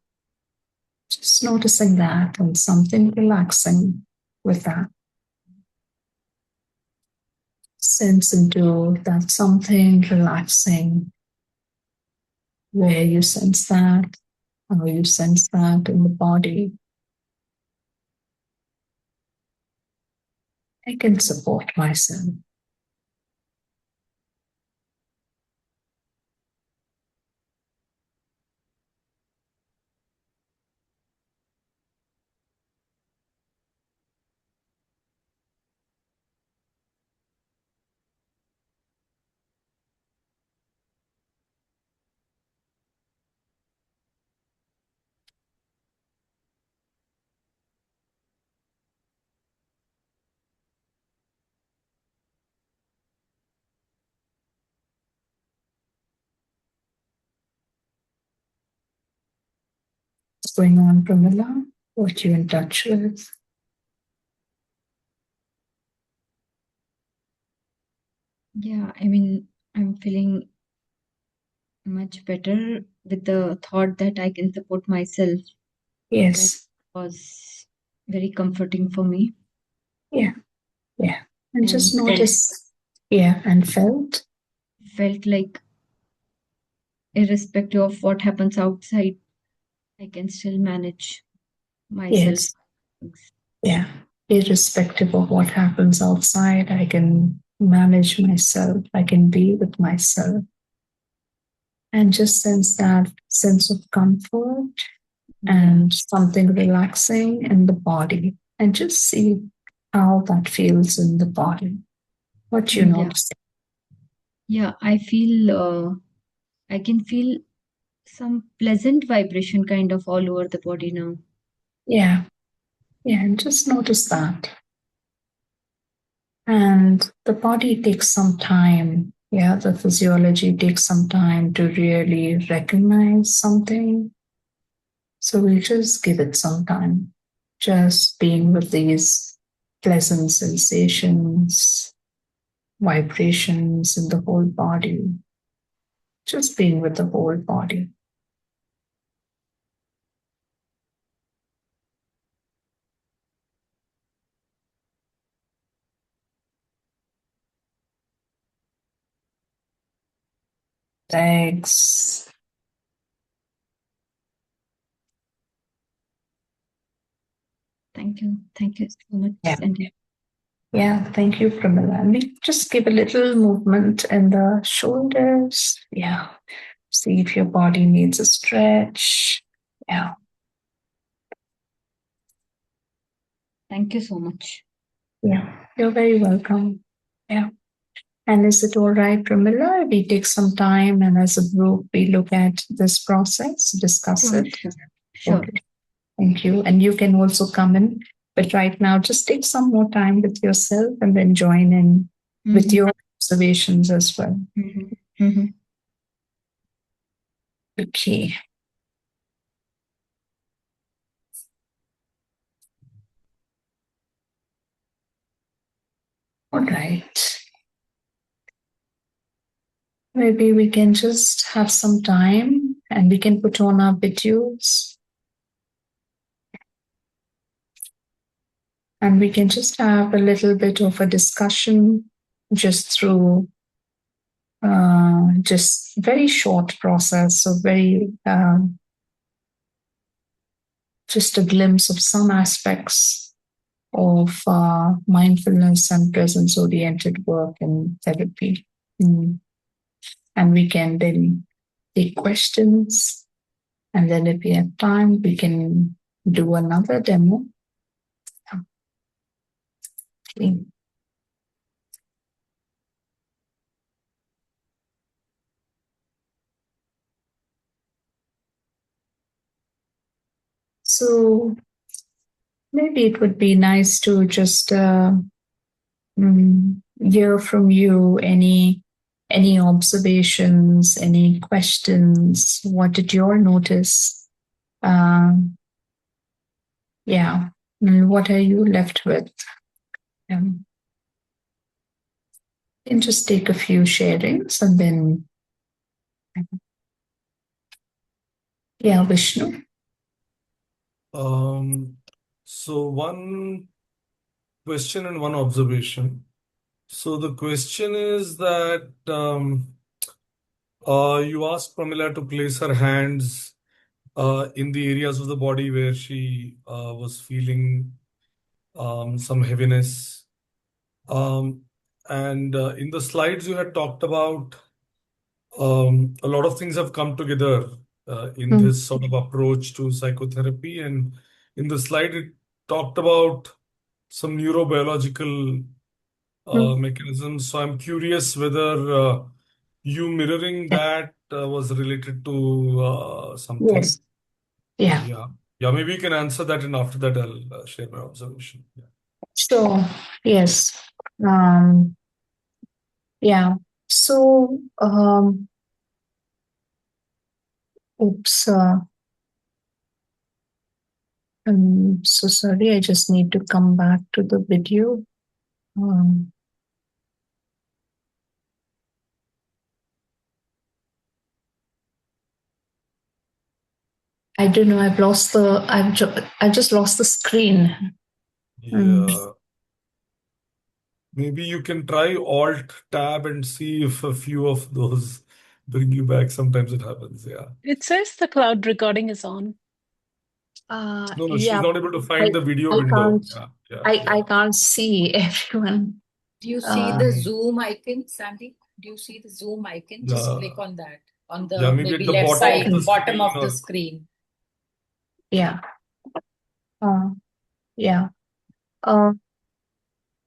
Speaker 2: Just noticing that and something relaxing with that. Sense into that something relaxing where you sense that, how you sense that in the body. I can support myself. What's going on, Pramila? What you in touch with?
Speaker 1: Yeah, I'm feeling much better with the thought that I can support myself. That
Speaker 2: Yes.
Speaker 1: was very comforting for me.
Speaker 2: Yeah. Yeah. And just
Speaker 1: And
Speaker 2: notice. Yeah. And felt.
Speaker 1: felt like, irrespective of what happens outside, I can still manage myself.
Speaker 2: Yes. Yeah. Irrespective of what happens outside, I can manage myself. I can be with myself. And just sense that sense of comfort
Speaker 1: Yeah.
Speaker 2: and something relaxing in the body. And just see how that feels in the body. What you
Speaker 1: Yeah.
Speaker 2: notice.
Speaker 1: Yeah. I can feel some pleasant vibration kind of all over the body now.
Speaker 2: Yeah. Yeah. And just notice that. And the body takes some time. Yeah, the physiology takes some time to really recognize something. So we'll just give it some time. Just being with these pleasant sensations, vibrations in the whole body. Just being with the whole body. Legs.
Speaker 1: Thank you. Thank you so much,
Speaker 2: Yeah.
Speaker 1: Sandy.
Speaker 2: Yeah, thank you, Pramila. And we just give a little movement in the shoulders. Yeah. See if your body needs a stretch. Yeah.
Speaker 1: Thank you so much.
Speaker 2: Yeah. You're very welcome. Yeah. And is it all right, Pramila? We take some time and as a group, we look at this process, discuss
Speaker 1: Sure,
Speaker 2: it.
Speaker 1: sure, sure.
Speaker 2: Okay. Thank you. And you can also come in. But right now, just take some more time with yourself and then join in with
Speaker 1: Mm-hmm.
Speaker 2: your observations as well.
Speaker 1: Mm-hmm. Mm-hmm.
Speaker 2: Okay. All right. Maybe we can just have some time and we can put on our videos and we can just have a little bit of a discussion just through just very short process, so very just a glimpse of some aspects of mindfulness and presence oriented work and therapy. Mm. And we can then take questions, and then if we have time, we can do another demo. Okay. So maybe it would be nice to just hear from you any observations, any questions. What did you notice? Um, yeah, what are you left with? Um, you can just take a few sharings and then, yeah, Vishnu.
Speaker 3: Um, so one question and one observation. So the question is that you asked Pramila to place her hands in the areas of the body where she was feeling some heaviness. Um, and in the slides you had talked about a lot of things have come together in
Speaker 2: Mm,
Speaker 3: this sort of approach to psychotherapy. And in the slide, it talked about some neurobiological
Speaker 2: mm,
Speaker 3: mechanisms. So I'm curious whether you mirroring
Speaker 2: yeah.
Speaker 3: that was related to something.
Speaker 2: Yes. Yeah.
Speaker 3: Yeah. Yeah, maybe you can answer that, and after that, I'll share my observation. Yeah.
Speaker 2: So yes. Um, yeah. So oops. I'm so sorry. I just need to come back to the video. I don't know. I just lost the screen.
Speaker 3: Yeah. Maybe you can try Alt Tab and see if a few of those bring you back. Sometimes it happens. Yeah.
Speaker 4: It says the cloud recording is on.
Speaker 3: No, she's
Speaker 2: Yeah,
Speaker 3: not able to find the video
Speaker 2: I
Speaker 3: window.
Speaker 2: can't.
Speaker 3: Yeah.
Speaker 2: I can't see everyone.
Speaker 5: Do you see the Zoom icon, Sandy? Do you see the Zoom icon? Just click on that on the
Speaker 3: maybe at the
Speaker 5: left
Speaker 3: bottom of
Speaker 5: side,
Speaker 3: the
Speaker 5: bottom
Speaker 3: screen
Speaker 5: of the
Speaker 3: or
Speaker 5: screen.
Speaker 2: Yeah. Yeah.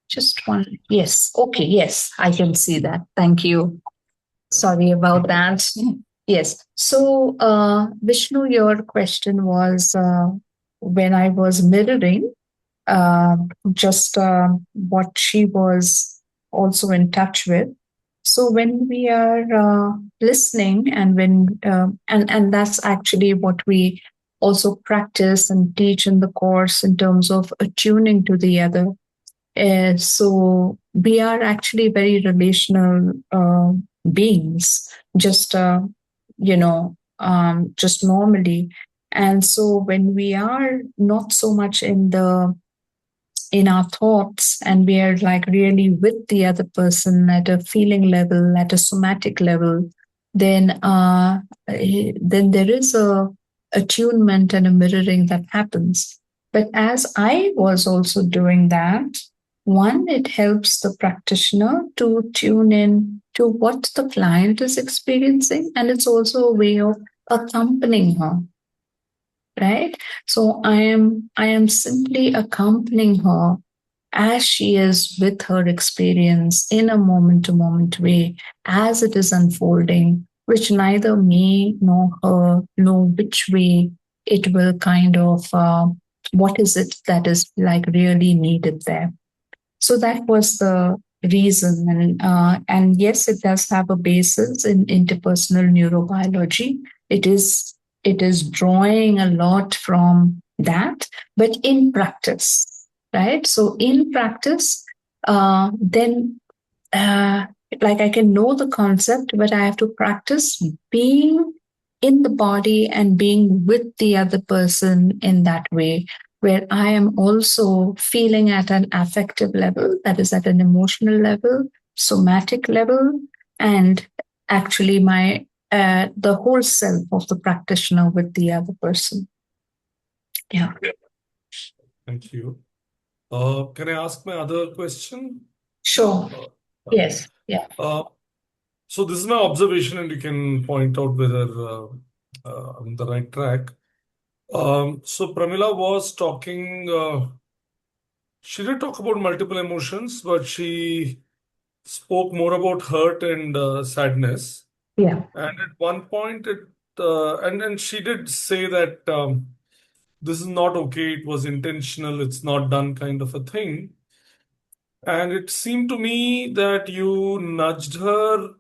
Speaker 2: Just one. Yes. Okay. Yes, I can see that. Thank you. Sorry about that. Yes. So, Vishnu, your question was when I was mirroring uh, just what she was also in touch with. So when we are listening, and and that's actually what we also practice and teach in the course in terms of attuning to the other. So we are actually very relational beings, just just normally. And so when we are not so much in our thoughts, and we are like really with the other person at a feeling level, at a somatic level, then there is a attunement and a mirroring that happens. But as I was also doing that, one, it helps the practitioner to tune in to what the client is experiencing, and it's also a way of accompanying her, right? So I am simply accompanying her as she is with her experience in a moment to moment way as it is unfolding, which neither me nor her know which way it will kind of what is it that is like really needed there. So that was the reason, and yes, it does have a basis in interpersonal neurobiology. It is drawing a lot from that, but in practice, right? So in practice, then like I can know the concept, but I have to practice being in the body and being with the other person in that way, where I am also feeling at an affective level, that is at an emotional level, somatic level, and actually my the whole self of the practitioner with the other person. Yeah.
Speaker 3: Thank you. Can I ask my other question?
Speaker 2: Sure. Yes. Yeah.
Speaker 3: So this is my observation, and you can point out whether I'm on the right track. So Pramila was talking. She did talk about multiple emotions, but she spoke more about hurt and sadness.
Speaker 2: Yeah.
Speaker 3: And at one point, and then she did say that this is not okay. It was intentional. It's not done, kind of a thing. And it seemed to me that you nudged her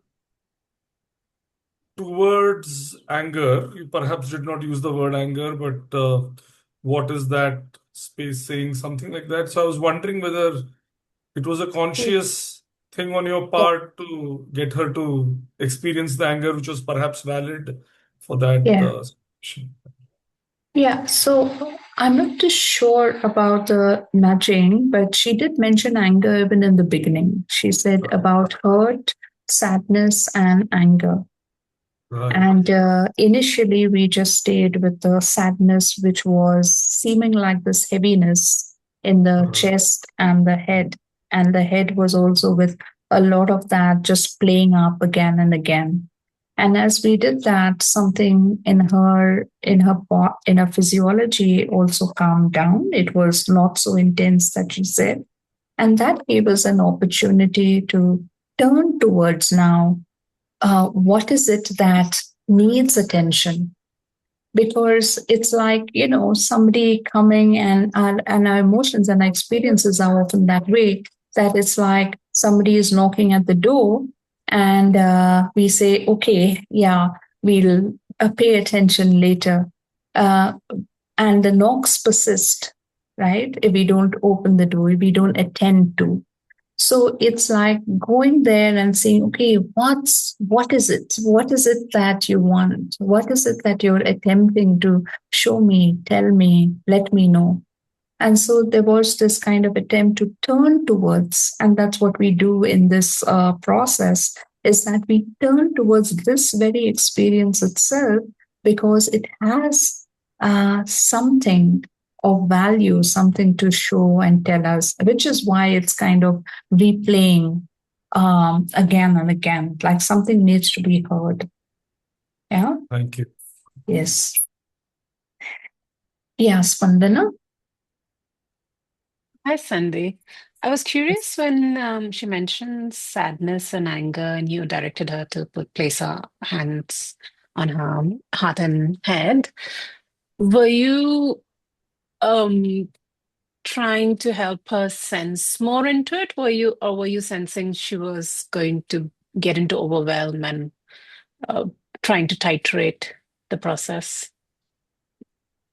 Speaker 3: towards anger. You perhaps did not use the word anger, but what is that space saying? Something like that. So I was wondering whether it was a conscious thing on your part to get her to experience the anger, which was perhaps valid for that
Speaker 2: Yeah.
Speaker 3: situation.
Speaker 2: Yeah, so I'm not too sure about the nudging, but she did mention anger even in the beginning. She said
Speaker 3: Right.
Speaker 2: about hurt, sadness, and anger.
Speaker 3: Right.
Speaker 2: And initially, we just stayed with the sadness, which was seeming like this heaviness in the chest and the head. And the head was also with a lot of that just playing up again and again. And as we did that, something in her physiology also calmed down. It was not so intense that she said. And that gave us an opportunity to turn towards now what is it that needs attention? Because it's like, somebody coming, and our emotions and our experiences are often that way, that it's like somebody is knocking at the door, and we say, okay, yeah, we'll pay attention later. and the knocks persist, right? If we don't open the door, if we don't attend to. So it's like going there and saying, okay, what is it? What is it that you want? What is it that you're attempting to show me, tell me, let me know? And so there was this kind of attempt to turn towards, and that's what we do in this process, is that we turn towards this very experience itself because it has something of value, something to show and tell us, which is why it's kind of replaying again and again, like something needs to be heard. Yeah.
Speaker 3: Thank you.
Speaker 2: Yes. Yeah, Spandana.
Speaker 4: Hi, Sandy. I was curious when she mentioned sadness and anger, and you directed her to place her hands on her heart and head. Were you um, trying to help her sense more into it? Were you sensing she was going to get into overwhelm and uh, trying to titrate the process?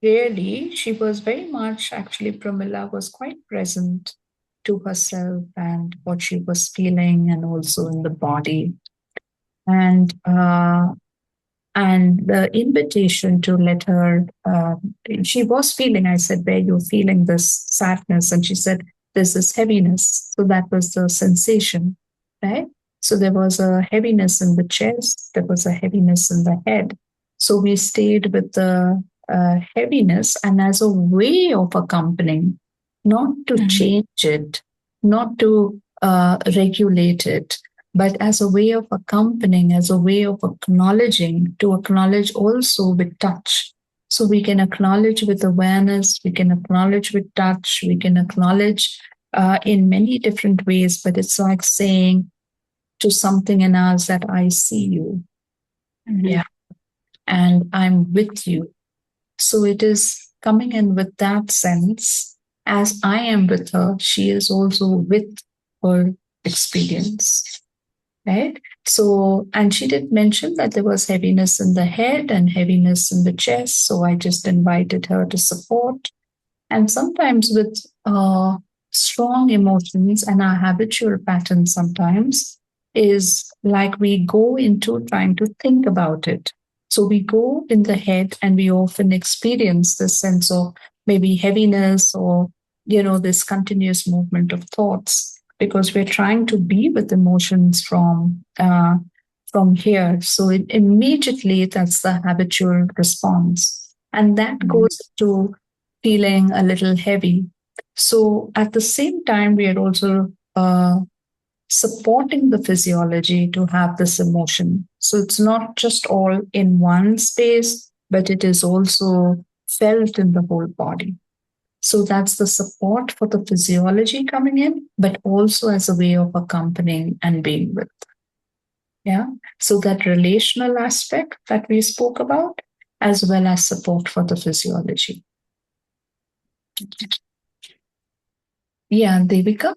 Speaker 2: Really, she was very much, actually, Pramila was quite present to herself and what she was feeling, and also in the body. And the invitation to let her, she was feeling, I said, where you're feeling this sadness, and she said, there's this heaviness. So that was the sensation, right? So there was a heaviness in the chest, there was a heaviness in the head. So we stayed with the heaviness, and as a way of accompanying, not to change it, not to regulate it, but as a way of accompanying, as a way of acknowledging, to acknowledge also with touch. So we can acknowledge with awareness, we can acknowledge with touch, we can acknowledge in many different ways, but it's like saying to something in us that I see you. Yeah. And I'm with you. So it is coming in with that sense. As I am with her, she is also with her experience. Right? So, and she did mention that there was heaviness in the head and heaviness in the chest. So I just invited her to support. And sometimes with strong emotions and our habitual pattern, sometimes is like we go into trying to think about it. So we go in the head and we often experience this sense of maybe heaviness or, this continuous movement of thoughts because we're trying to be with emotions from here. So immediately that's the habitual response. And that goes to feeling a little heavy. So at the same time, we are also supporting the physiology to have this emotion. So it's not just all in one space, but it is also felt in the whole body. So that's the support for the physiology coming in, but also as a way of accompanying and being with. Yeah. So that relational aspect that we spoke about, as well as support for the physiology. Yeah, Devika.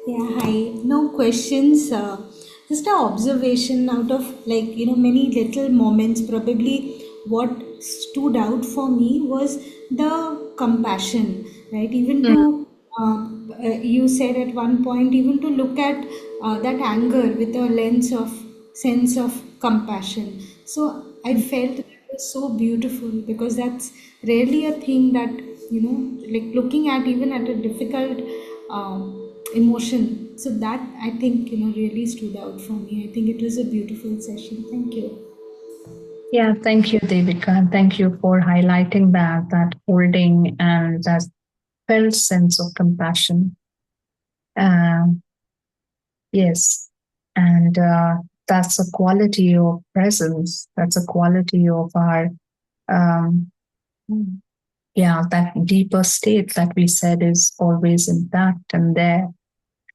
Speaker 6: Yeah, hi. No questions. Just an observation out of many little moments. Probably what stood out for me was the compassion, right? Even to you said at one point, even to look at that anger with a lens of sense of compassion. So I felt that was so beautiful because that's really a thing that like looking at even at a difficult. Emotion. So that I think really stood out for me. I think it was a beautiful session. Thank you.
Speaker 2: Yeah, thank you, Devika. Thank you for highlighting that holding and that felt sense of compassion. Yes, and that's a quality of presence. That's a quality of our, um, that deeper state that we said is always intact and there.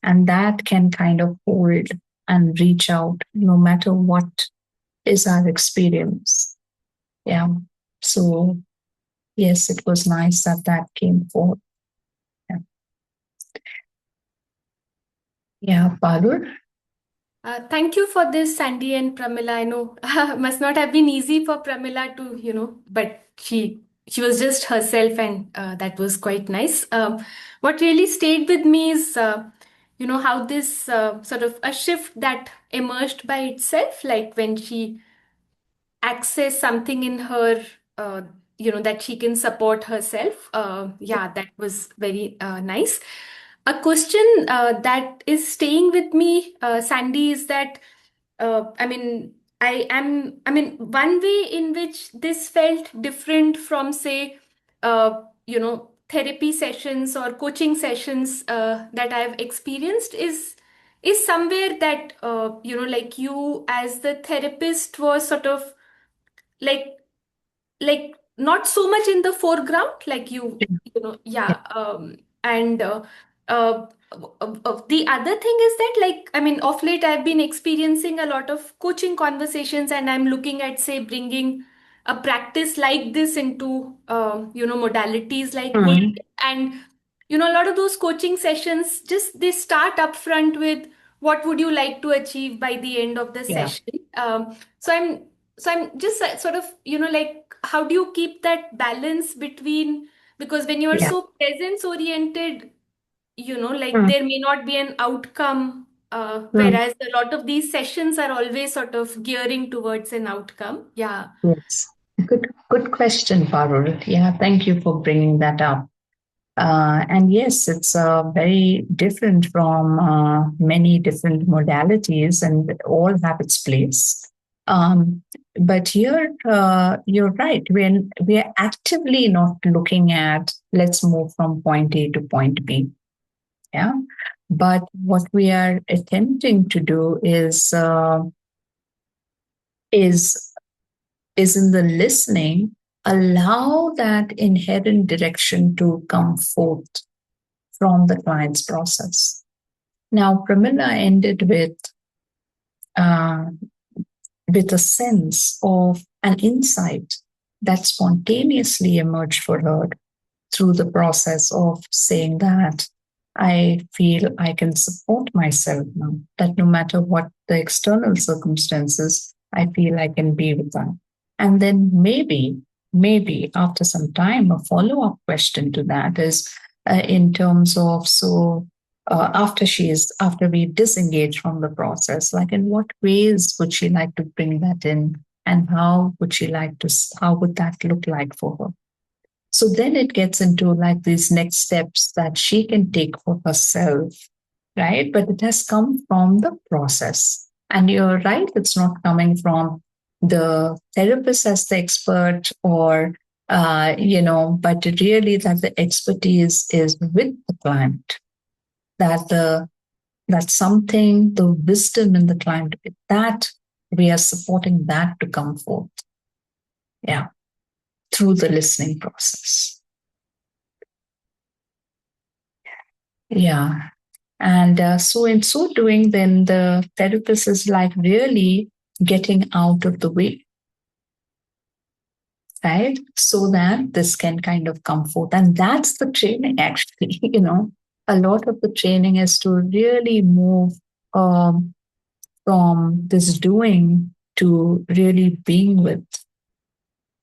Speaker 2: And that can kind of hold and reach out no matter what is our experience. Yeah. So, yes, it was nice that came forth. Yeah, Parul?
Speaker 7: Thank you for this, Sandy and Pramila. I know must not have been easy for Pramila to, but she was just herself, and that was quite nice. What really stayed with me is, how this sort of a shift that emerged by itself, like when she access something in her, that she can support herself. Yeah, that was very nice. A question that is staying with me, Sandy, is that, one way in which this felt different from, say, therapy sessions or coaching sessions that I've experienced is somewhere that, like you as the therapist was sort of like not so much in the foreground, like
Speaker 2: Yeah.
Speaker 7: and the other thing is that, like, of late I've been experiencing a lot of coaching conversations, and I'm looking at, say, bringing a practice like this into modalities like coaching.
Speaker 2: Mm.
Speaker 7: And a lot of those coaching sessions, just they start upfront with what would you like to achieve by the end of the
Speaker 2: Yeah.
Speaker 7: session. So I'm just sort of, like, how do you keep that balance between, because when you are
Speaker 2: Yeah.
Speaker 7: so presence oriented, like,
Speaker 2: Mm.
Speaker 7: there may not be an outcome,
Speaker 2: Mm.
Speaker 7: whereas a lot of these sessions are always sort of gearing towards an outcome. Yeah.
Speaker 2: Yes. Good question, Parul. Yeah, thank you for bringing that up. And yes, it's very different from many different modalities, and all have its place. Um, but here, you're right. We're actively not looking at let's move from point A to point B. Yeah, but what we are attempting to do is is in the listening, allow that inherent direction to come forth from the client's process. Now, Pramila ended uh, with a sense of an insight that spontaneously emerged for her through the process of saying that I feel I can support myself now, that no matter what the external circumstances, I feel I can be with them. And then maybe after some time, a follow up question to that is in terms of, so after we disengage from the process, like in what ways would she like to bring that in, and how would that look like for her? So then it gets into like these next steps that she can take for herself, right? But it has come from the process. And you're right, it's not coming from the therapist as the expert, or, but really that the expertise is with the client, that something, the wisdom in the client, that we are supporting that to come forth. Yeah. Through the listening process. Yeah. And so in so doing, then the therapist is like really getting out of the way, right? So that this can kind of come forth. And that's the training, actually. A lot of the training is to really move from this doing to really being with,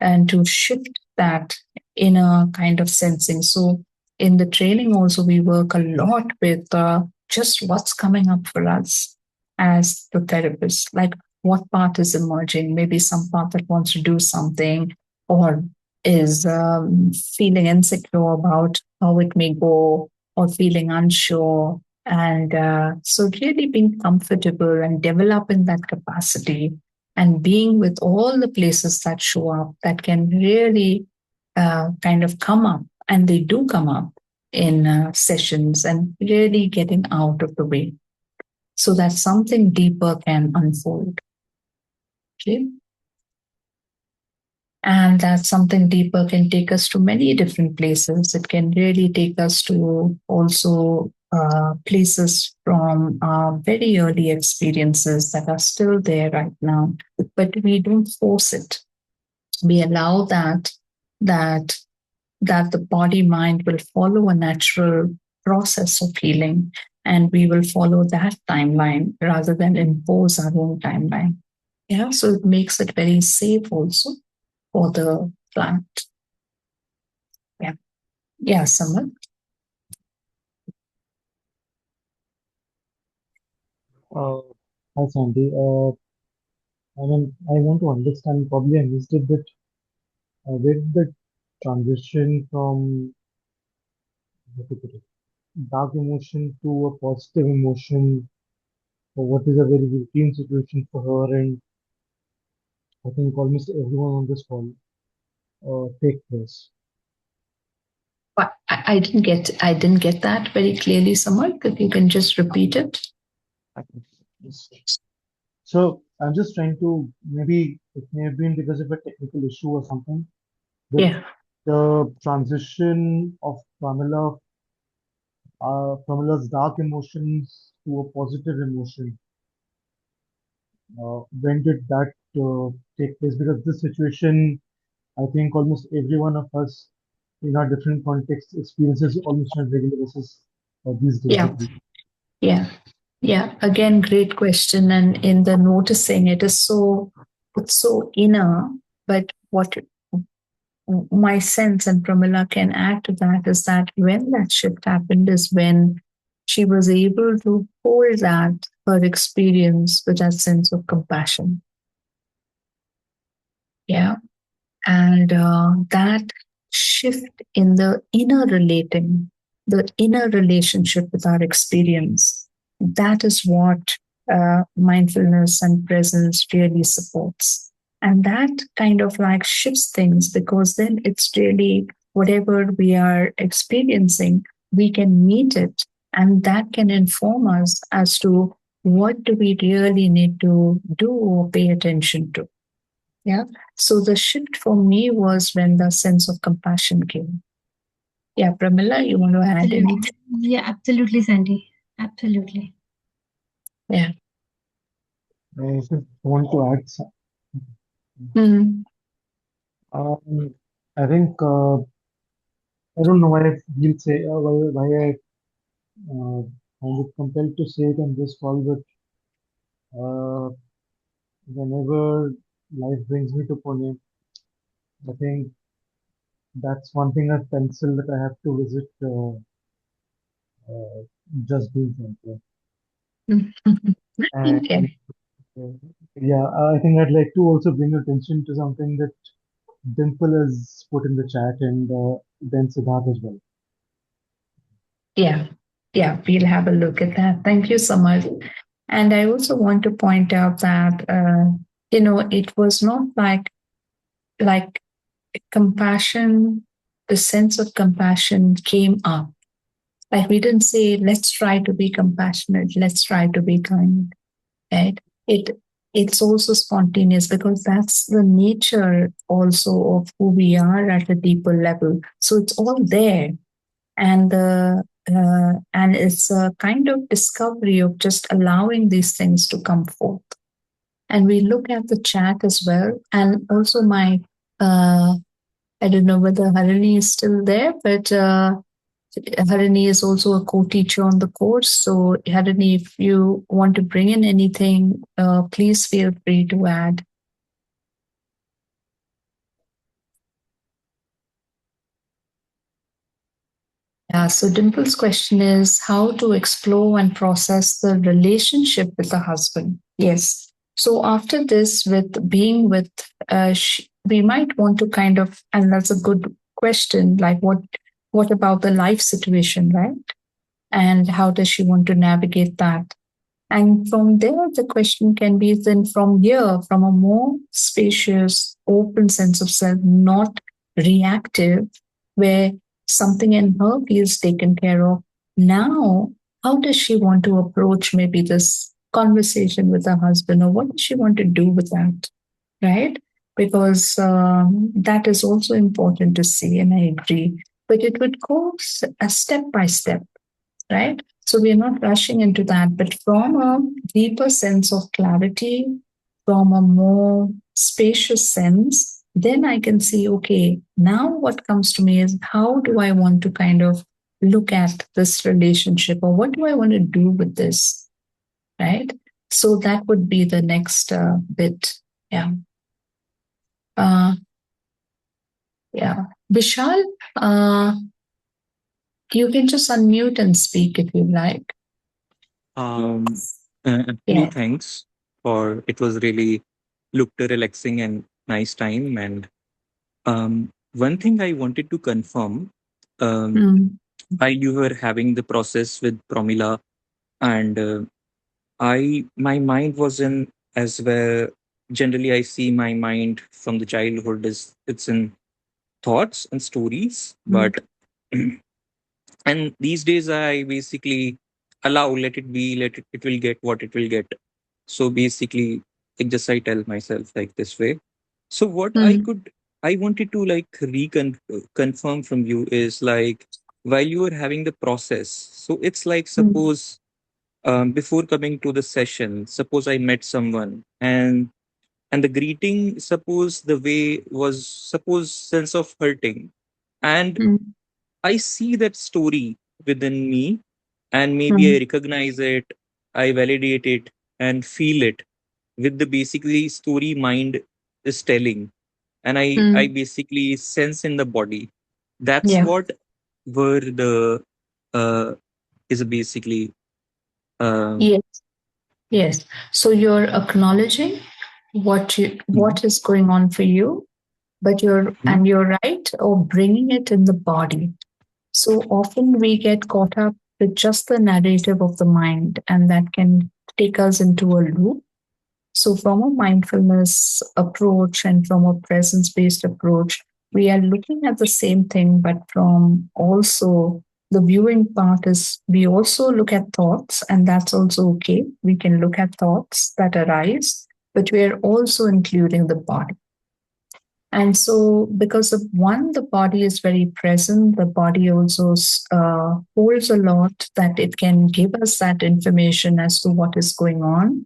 Speaker 2: and to shift that inner kind of sensing. So in the training also, we work a lot with just what's coming up for us as the therapist, like what part is emerging, maybe some part that wants to do something, or is feeling insecure about how it may go, or feeling unsure. And so really being comfortable and developing that capacity, and being with all the places that show up that can really kind of come up, and they do come up in sessions, and really getting out of the way so that something deeper can unfold. Okay. And that something deeper can take us to many different places. It can really take us to also places from very early experiences that are still there right now, but we don't force it. We allow that the body mind will follow a natural process of healing. and we will follow that timeline rather than impose our own timeline. Yeah, so it makes it very safe also for the client. Yeah. Yeah, Samar.
Speaker 8: Hi, Sandy. I want to understand, probably I missed it, but where did the transition from, how to put it, dark emotion to a positive emotion, or what is a very routine situation for her, and I think almost everyone on this call, take place?
Speaker 2: But I didn't get that very clearly, Samar. If you can just repeat it.
Speaker 8: Okay. So I'm just trying to, maybe it may have been because of a technical issue or something, but
Speaker 2: Yeah.
Speaker 8: the transition of Pramela's dark emotions to a positive emotion. When did that take place? Because this situation, I think almost every one of us in our different contexts experiences almost on a regular basis these days.
Speaker 2: Yeah. Yeah. Yeah. Again, great question. And in the noticing, it's so inner, but what my sense, and Pramila can add to that, is that when that shift happened is when she was able to hold that her experience with that sense of compassion. Yeah. And that shift in the inner relating, the inner relationship with our experience, that is what mindfulness and presence really supports. And that kind of like shifts things, because then it's really whatever we are experiencing, we can meet it, and that can inform us as to what do we really need to do or pay attention to. Yeah. So the shift for me was when the sense of compassion came. Yeah, Pramila, you want to add
Speaker 1: Absolutely.
Speaker 2: anything?
Speaker 1: Yeah, absolutely, Sandy. Absolutely.
Speaker 2: Yeah.
Speaker 8: I just want to add
Speaker 2: Mm.
Speaker 8: I think I don't know why I feel say why I find it compelled to say it on this call, but whenever life brings me to Pune, I think that's one thing I've penciled that I have to visit. Uh, just being there. And
Speaker 2: Okay.
Speaker 8: yeah, I think I'd like to also bring attention to something that Dimple has put in the chat, and then Siddharth as well.
Speaker 2: Yeah. Yeah. We'll have a look at that. Thank you so much. And I also want to point out that, it was not like compassion, the sense of compassion came up. Like we didn't say, let's try to be compassionate, let's try to be kind, right? It's also spontaneous, because that's the nature also of who we are at a deeper level. So it's all there, and and it's a kind of discovery of just allowing these things to come forth. And we look at the chat as well, and also my I don't know whether Harini is still there, but Harini is also a co-teacher on the course. So Harini, if you want to bring in anything, please feel free to add. So Dimple's question is how to explore and process the relationship with the husband. Yes. So after this, with being with, we might want to kind of, and that's a good question, like what about the life situation, right? And how does she want to navigate that? And from there, the question can be then from here, from a more spacious, open sense of self, not reactive, where something in her feels taken care of. Now, how does she want to approach maybe this conversation with her husband, or what does she want to do with that? Right? Because that is also important to see, and I agree. But it would go a step by step, right? So we are not rushing into that, but from a deeper sense of clarity, from a more spacious sense, then I can see, okay, now what comes to me is how do I want to kind of look at this relationship, or what do I want to do with this, right? So that would be the next bit. Yeah. Yeah. Vishal, you can just unmute and speak if you like.
Speaker 9: Um,
Speaker 2: Yeah.
Speaker 9: Thanks for it was really looked a relaxing and nice time. And one thing I wanted to confirm, while you were having the process with Promila, and my mind was in as well. Generally, I see my mind from the childhood is it's in thoughts and stories, but and these days I basically allow, let it be, it will get what it will get. So basically, like just I tell myself like this way. So what I wanted to like confirm from you is like while you were having the process. So it's like suppose before coming to the session, suppose I met someone and the greeting, suppose the way was suppose sense of hurting, and I see that story within me, and maybe I recognize it, I validate it, and feel it with the basically story mind is telling, and I basically sense in the body. That's
Speaker 2: Yeah.
Speaker 9: what were the is basically
Speaker 2: Yes. Yes. So you're acknowledging what is going on for you, but you're right, or bringing it in the body. So often we get caught up with just the narrative of the mind, and that can take us into a loop. So, from a mindfulness approach and from a presence based approach, we are looking at the same thing, but from also the viewing part is we also look at thoughts, and that's also okay. We can look at thoughts that arise, but we are also including the body. And so, because of one, the body is very present, the body also holds a lot that it can give us that information as to what is going on.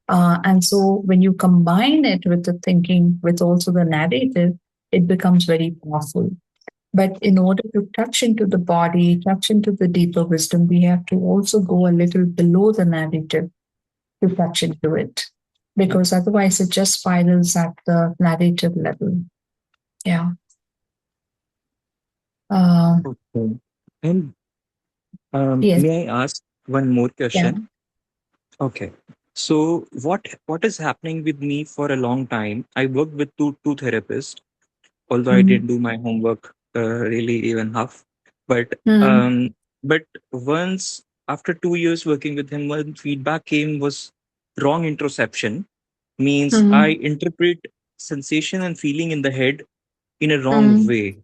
Speaker 2: And so, when you combine it with the thinking, with also the narrative, it becomes very powerful. But in order to touch into the body, touch into the deeper wisdom, we have to also go a little below the narrative to touch into it, because otherwise it just spirals at the narrative level. Yeah.
Speaker 9: okay. And
Speaker 2: Yes.
Speaker 9: may I ask one more
Speaker 2: Yeah.
Speaker 9: question? Okay. So what is happening with me for a long time? I worked with two therapists, although I didn't do my homework really even half. But but once after 2 years working with him, one feedback came was wrong interoception. Means I interpret sensation and feeling in the head in a wrong way.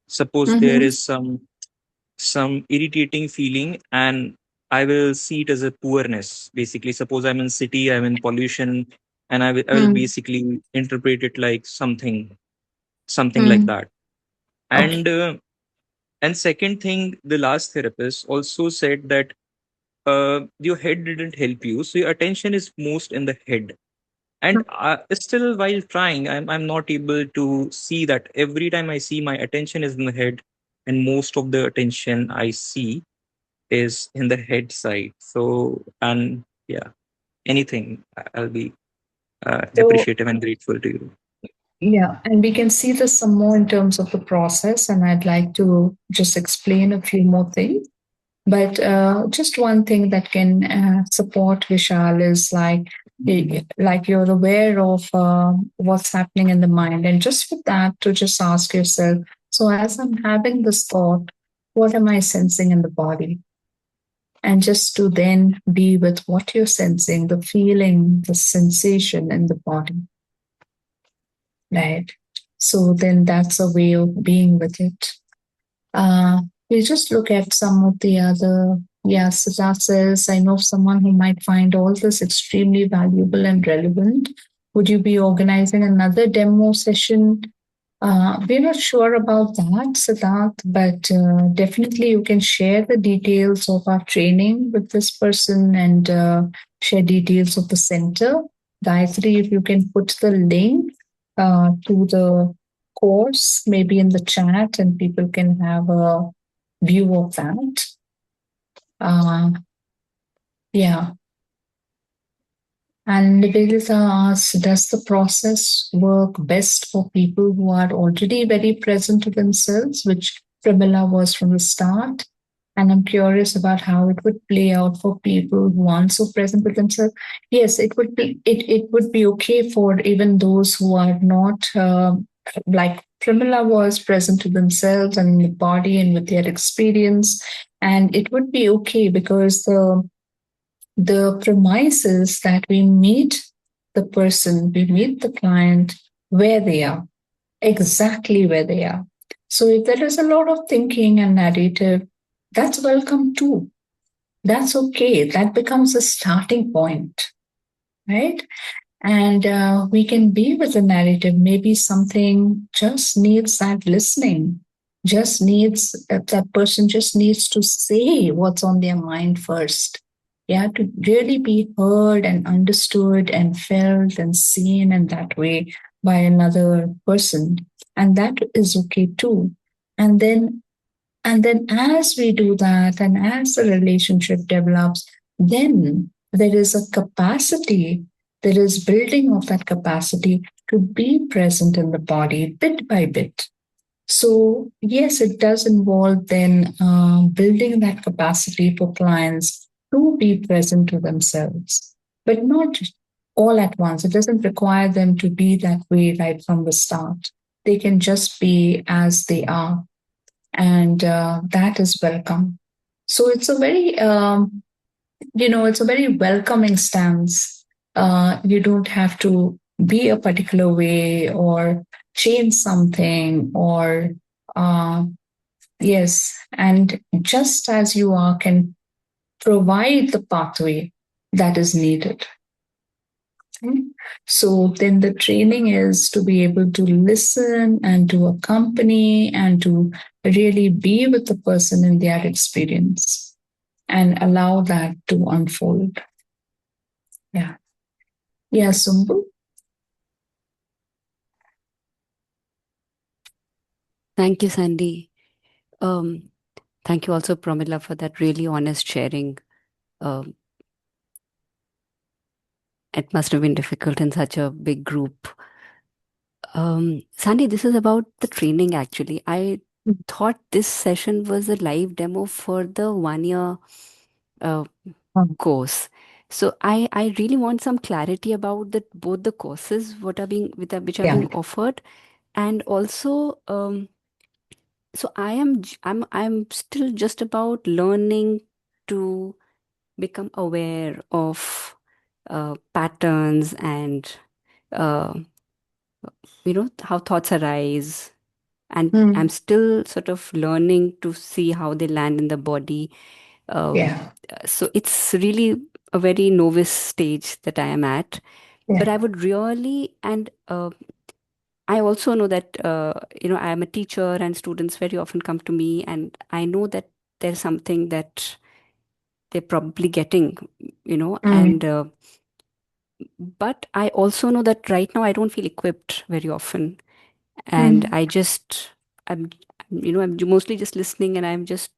Speaker 9: Suppose there is some irritating feeling, and I will see it as a poorness. Basically, suppose I'm in city, I'm in pollution, and I will basically interpret it like something like that.
Speaker 2: Okay.
Speaker 9: And second thing, the last therapist also said that your head didn't help you, so your attention is most in the head. And still, while trying, I'm not able to see that. Every time I see, my attention is in the head, and most of the attention I see is in the head side. So, and yeah, anything, I'll be
Speaker 2: So,
Speaker 9: appreciative and grateful to you.
Speaker 2: yeah, and we can see this some more in terms of the process, and I'd like to just explain a few more things. But just one thing that can support Vishal is like you're aware of what's happening in the mind, and just with that, to just ask yourself, so as I'm having this thought, what am I sensing in the body? And just to then be with what you're sensing, the feeling, the sensation in the body, right? So then that's a way of being with it. We just look at some of the other, yeah, Siddharth says, I know someone who might find all this extremely valuable and relevant. Would you be organizing another demo session? We're not sure about that, Siddharth, but definitely you can share the details of our training with this person and share details of the center. Gayatri, if you can put the link to the course maybe in the chat, and people can have a view of that. Yeah. And Nivedita asks, does the process work best for people who are already very present to themselves, which Pramila was from the start? And I'm curious about how it would play out for people who aren't so present with themselves. Yes, it would be. It would be okay for even those who are not like Pramila was present to themselves and in the body and with their experience, and it would be okay because the premise is that we meet the person, we meet the client where they are, exactly where they are. So if there is a lot of thinking and narrative, that's welcome too. That's okay. That becomes a starting point, right? And we can be with the narrative. Maybe something just needs that listening, just needs that person just needs to say what's on their mind first. Yeah, to really be heard and understood and felt and seen in that way by another person. And that is okay too. And then as we do that and as the relationship develops, then there is a capacity, there is building of that capacity to be present in the body bit by bit. So, yes, it does involve then building that capacity for clients to be present to themselves, but not all at once. It doesn't require them to be that way right from the start. They can just be as they are, and that is welcome. So it's a very, it's a very welcoming stance. You don't have to be a particular way or change something or yes, and just as you are can provide the pathway that is needed. So then the training is to be able to listen and to accompany and to really be with the person in their experience and allow that to unfold. Yeah. Yeah, Sumbu.
Speaker 10: Thank you, Sandy. Thank you also, Pramila, for that really honest sharing. It must have been difficult in such a big group. Sandy, this is about the training actually. I thought this session was a live demo for the 1 year course. So I really want some clarity about both the courses which are being offered, and also so I'm still just about learning to become aware of patterns and how thoughts arise, and I'm still sort of learning to see how they land in the body. So it's really a very novice stage that I am at. But I would really, and I also know that I am a teacher and students very often come to me, and I know that there's something that they're probably getting, and but I also know that right now I don't feel equipped very often, and I'm mostly just listening, and I'm just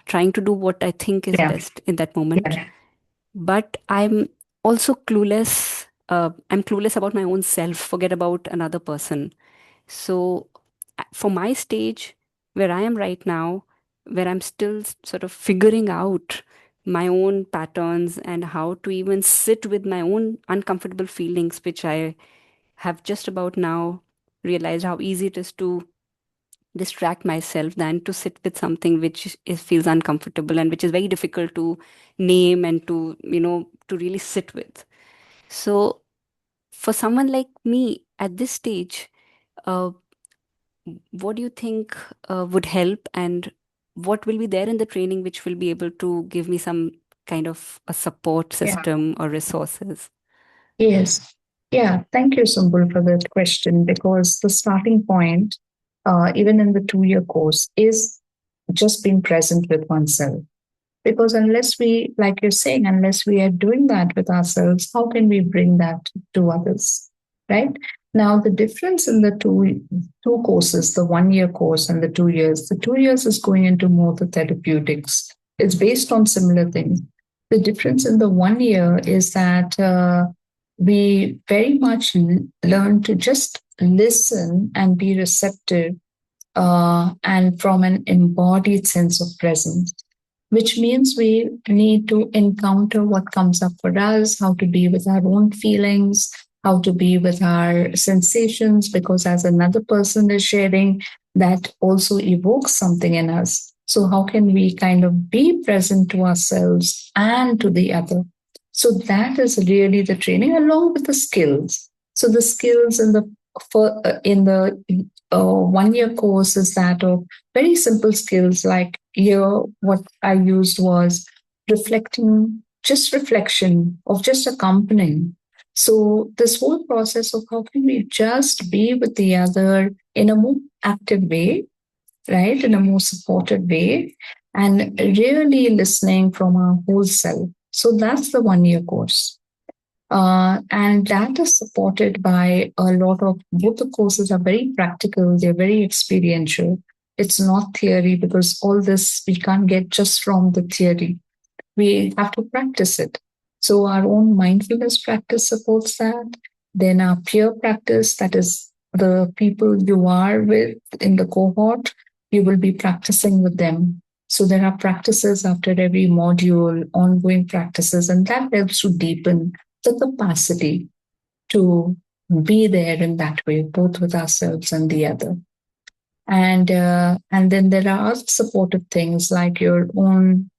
Speaker 10: trying to do what I think is best in that moment. But I'm also clueless. I'm clueless about my own self, forget about another person. So for my stage where I am right now, where I'm still sort of figuring out my own patterns and how to even sit with my own uncomfortable feelings, which I have just about now realized how easy it is to distract myself than to sit with something which feels uncomfortable and which is very difficult to name and to to really sit with. So for someone like me at this stage, uh, what do you think would help, and what will be there in the training which will be able to give me some kind of a support system or resources?
Speaker 2: Yes. Yeah. Thank you, Sumbul, for that question, because the starting point, even in the 2 year course, is just being present with oneself. Because unless we, like you're saying, unless we are doing that with ourselves, how can we bring that to others? right? Now, the difference in the two courses, the 1 year course and the 2 years, the 2 years is going into more the therapeutics. It's based on similar things. The difference in the 1 year is that we very much learn to just listen and be receptive, and from an embodied sense of presence, which means we need to encounter what comes up for us, how to be with our own feelings, how to be with our sensations, because as another person is sharing, that also evokes something in us. So, how can we kind of be present to ourselves and to the other? So, that is really the training along with the skills. So, the skills in the 1 year course is that of very simple skills, like here what I used was reflecting, just reflection of just accompanying. So this whole process of how can we just be with the other in a more active way, right, in a more supportive way, and really listening from our whole self. So that's the 1 year course. And that is supported by a lot of, both the courses are very practical, they're very experiential. It's not theory, because all this we can't get just from the theory. We have to practice it. So our own mindfulness practice supports that. Then our peer practice, that is the people you are with in the cohort, you will be practicing with them. So there are practices after every module, ongoing practices, and that helps to deepen the capacity to be there in that way, both with ourselves and the other. And then there are other supportive things like your own,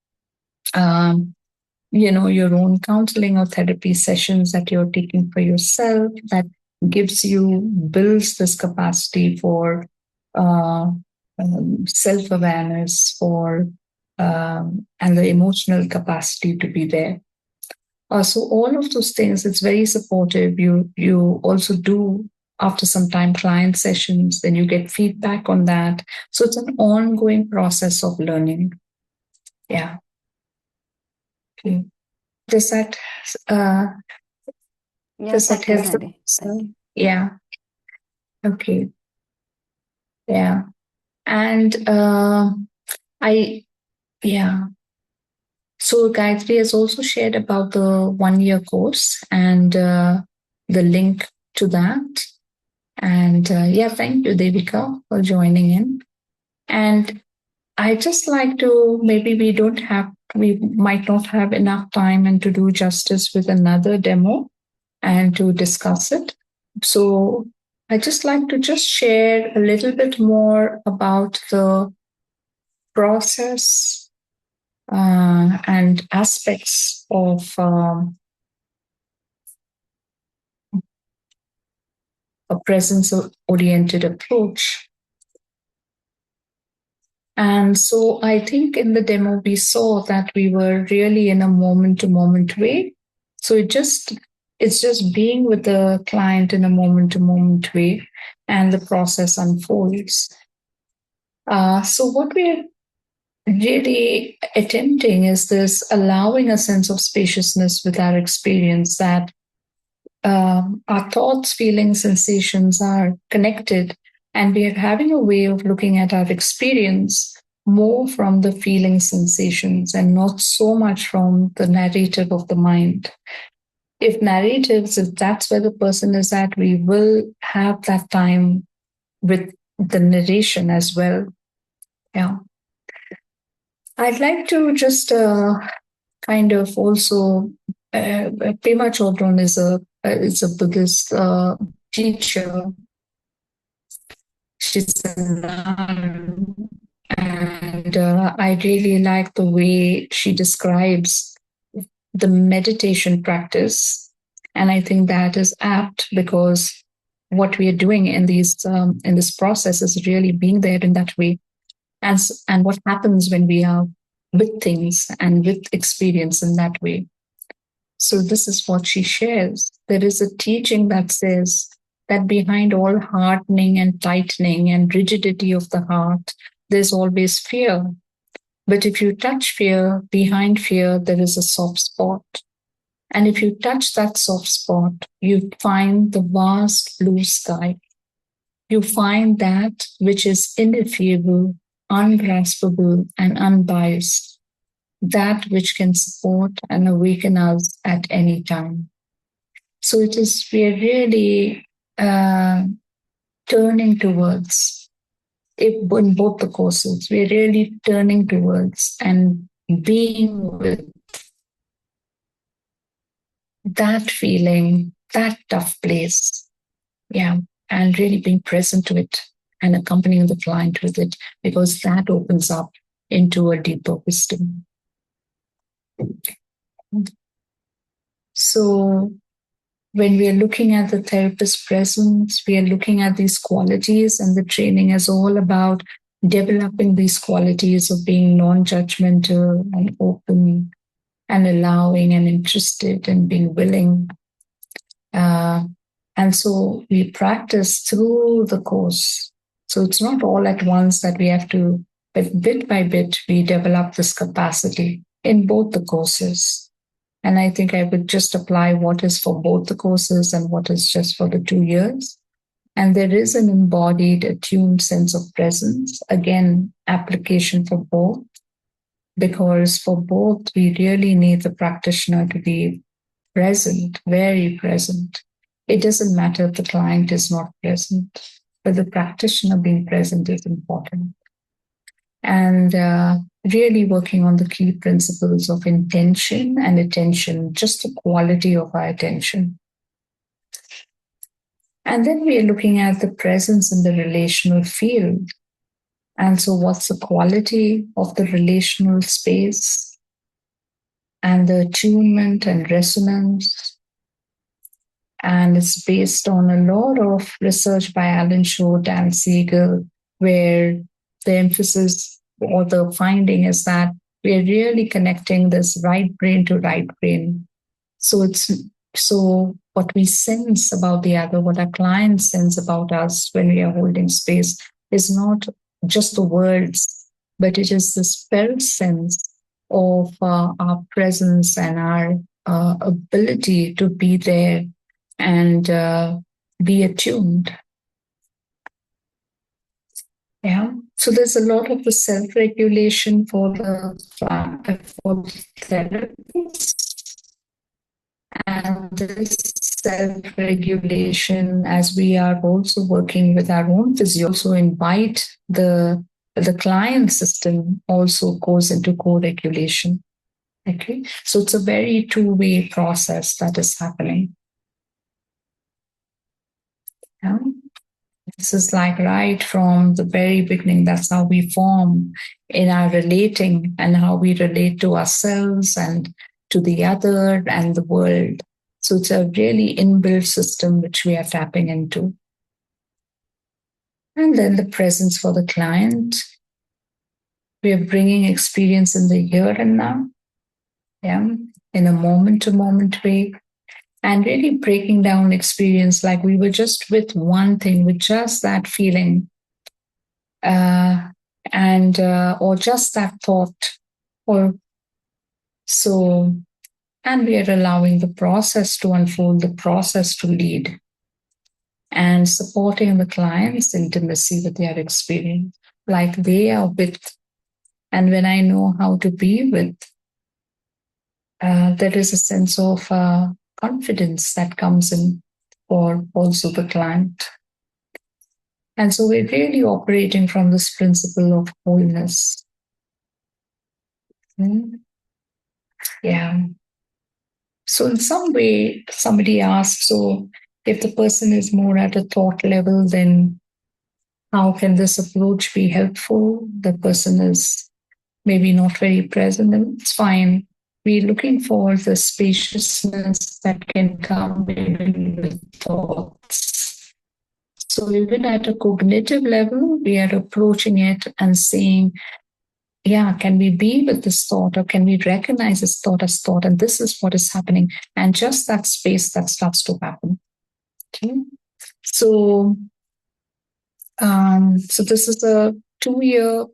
Speaker 2: your own counseling or therapy sessions that you're taking for yourself, that builds this capacity for self-awareness, and the emotional capacity to be there. So all of those things, it's very supportive. You also do, after some time, client sessions, then you get feedback on that. So it's an ongoing process of learning. Yeah. Okay. Does that help? Yeah. Okay. Yeah. And so Gayatri has also shared about the 1 year course and the link to that. And thank you, Devika, for joining in. And I just like to, maybe we might not have enough time and to do justice with another demo and to discuss it. So I just like to just share a little bit more about the process and aspects of a presence-oriented approach. And so I think in the demo, we saw that we were really in a moment-to-moment way. So it's just being with the client in a moment-to-moment way, and the process unfolds. So what we're really attempting is this allowing a sense of spaciousness with our experience, that our thoughts, feelings, sensations are connected, and we are having a way of looking at our experience more from the feeling sensations and not so much from the narrative of the mind. If that's where the person is at, we will have that time with the narration as well. Yeah. I'd like to just kind of also, Pema Chodron is a Buddhist teacher. She's a nun, and I really like the way she describes the meditation practice, and I think that is apt, because what we are doing in this process is really being there in that way, and what happens when we are with things and with experience in that way. So this is what she shares. There is a teaching that says that behind all hardening and tightening and rigidity of the heart, there's always fear. But if you touch fear, behind fear, there is a soft spot. And if you touch that soft spot, you find the vast blue sky. You find that which is ineffable, ungraspable, and unbiased, that which can support and awaken us at any time. So we're really turning towards, in both the courses, we're really turning towards and being with that feeling, that tough place. Yeah. And really being present to it and accompanying the client with it, because that opens up into a deeper wisdom. So when we are looking at the therapist presence, we are looking at these qualities, and the training is all about developing these qualities of being non-judgmental and open and allowing and interested and being willing. And so we practice through the course. So it's not all at once that we have to, but bit by bit, we develop this capacity in both the courses. And I think I would just apply what is for both the courses and what is just for the 2 years. And there is an embodied, attuned sense of presence. Again, application for both, because for both, we really need the practitioner to be present, very present. It doesn't matter if the client is not present, but the practitioner being present is important. And really working on the key principles of intention and attention, just the quality of our attention. And then we are looking at the presence in the relational field. And so what's the quality of the relational space and the attunement and resonance? And it's based on a lot of research by Alan Shore, Dan Siegel, where the emphasis or the finding is that we're really connecting this right brain to right brain. So what we sense about the other, what our clients sense about us when we are holding space is not just the words, but it is this felt sense of our presence and our ability to be there and be attuned. Yeah. So there's a lot of the self-regulation for the therapist. And this self-regulation, as we are also working with our own physio, also invite the client system also goes into co-regulation. Okay. So it's a very two-way process that is happening. Yeah. This is like right from the very beginning. That's how we form in our relating and how we relate to ourselves and to the other and the world. So it's a really inbuilt system which we are tapping into. And then the presence for the client. We are bringing experience in the here and now. Yeah. In a moment-to-moment way. And really breaking down experience like we were just with one thing, with just that feeling, or just that thought, or so. And we are allowing the process to unfold, the process to lead, and supporting the client's intimacy with their experience, like they are with. And when I know how to be with, there is a sense of confidence that comes in for also the client. And so we're really operating from this principle of wholeness. Yeah. So in some way, somebody asks, so if the person is more at a thought level, then how can this approach be helpful? The person is maybe not very present, and it's fine. We're looking for the spaciousness that can come even with thoughts. So even at a cognitive level, we are approaching it and saying, yeah, can we be with this thought, or can we recognize this thought as thought? And this is what is happening. And just that space that starts to happen. Okay. So this is a 2-year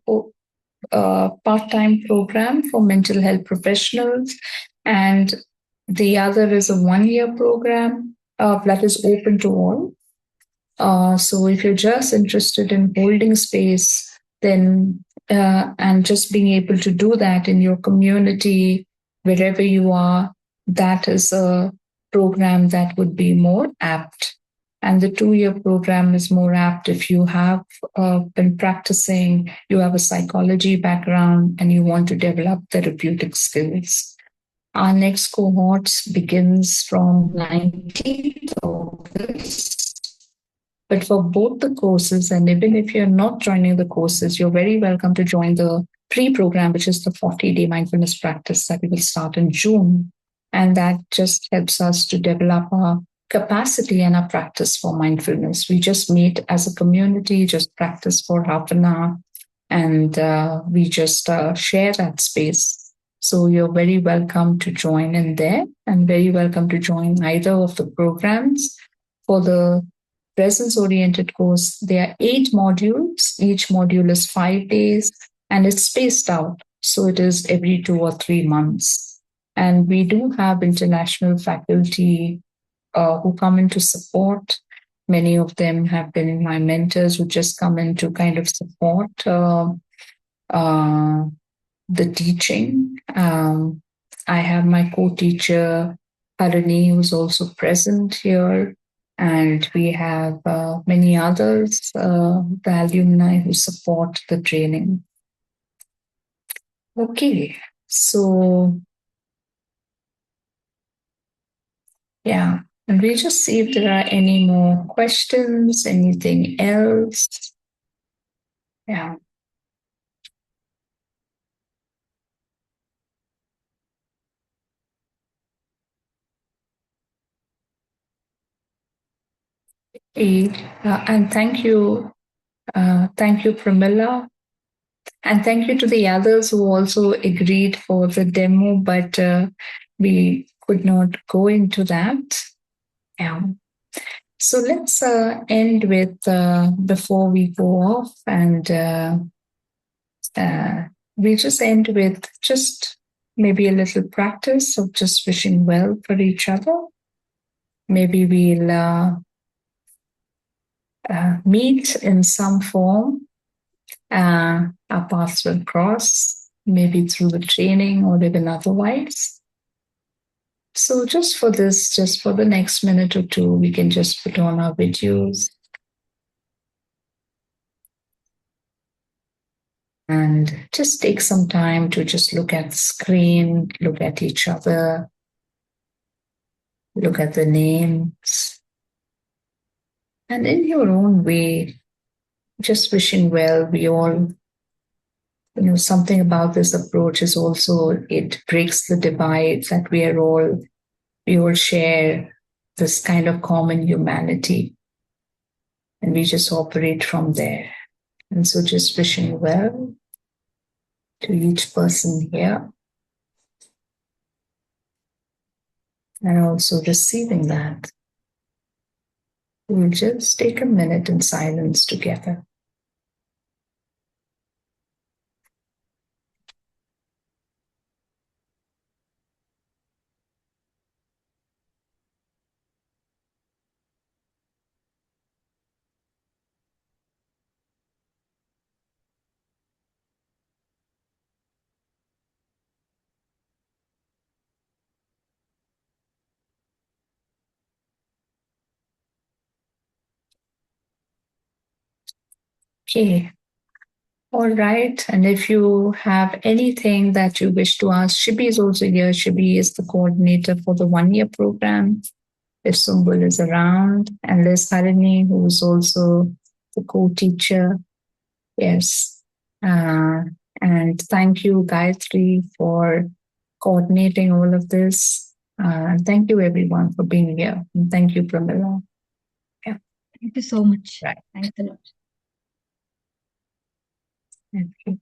Speaker 2: part-time program for mental health professionals. And The other is a 1 year program that is open to all. So if you're just interested in holding space, then and just being able to do that in your community, wherever you are, that is a program that would be more apt. And the 2 year program is more apt if you have been practicing, you have a psychology background, and you want to develop therapeutic skills. Our next cohort begins from 19th August. But for both the courses, and even if you're not joining the courses, you're very welcome to join the pre-program, which is the 40-day mindfulness practice that we will start in June. And that just helps us to develop our capacity and our practice for mindfulness. We just meet as a community, just practice for half an hour, and we just share that space. So you're very welcome to join in there, and very welcome to join either of the programs. For the Presence Oriented course, there are 8 modules. Each module is 5 days, and it's spaced out. So it is every 2 or 3 months. And we do have international faculty who come in to support. Many of them have been my mentors who just come in to kind of support the teaching. I have my co-teacher, Harini, who's also present here. And we have many others, the alumni who support the training. Okay, so yeah, and we'll just see if there are any more questions, anything else. Yeah. And thank you, Pramila. And thank you to the others who also agreed for the demo, but we could not go into that. Yeah. So let's end with, before we go off, and we just end with just maybe a little practice of just wishing well for each other. Maybe we'll meet in some form. Our paths will cross, maybe through the training or even otherwise. So just for this, just for the next minute or two, we can just put on our videos. And just take some time to just look at the screen, look at each other, look at the names. And in your own way, just wishing well. We all, something about this approach is also, it breaks the divide that we all share this kind of common humanity. And we just operate from there. And so just wishing well to each person here. And also receiving that. We'll just take a minute in silence together. Okay. All right. And if you have anything that you wish to ask, Shibi is also here. Shibi is the coordinator for the 1 year program. If Sumbul is around, and there's Harini, who is also the co-teacher. Yes. And thank you, Gayatri, for coordinating all of this. And thank you, everyone, for being here. And thank you, Pramila. Yeah.
Speaker 1: Thank you so much.
Speaker 2: Right.
Speaker 1: Thanks a lot.
Speaker 2: Thank you.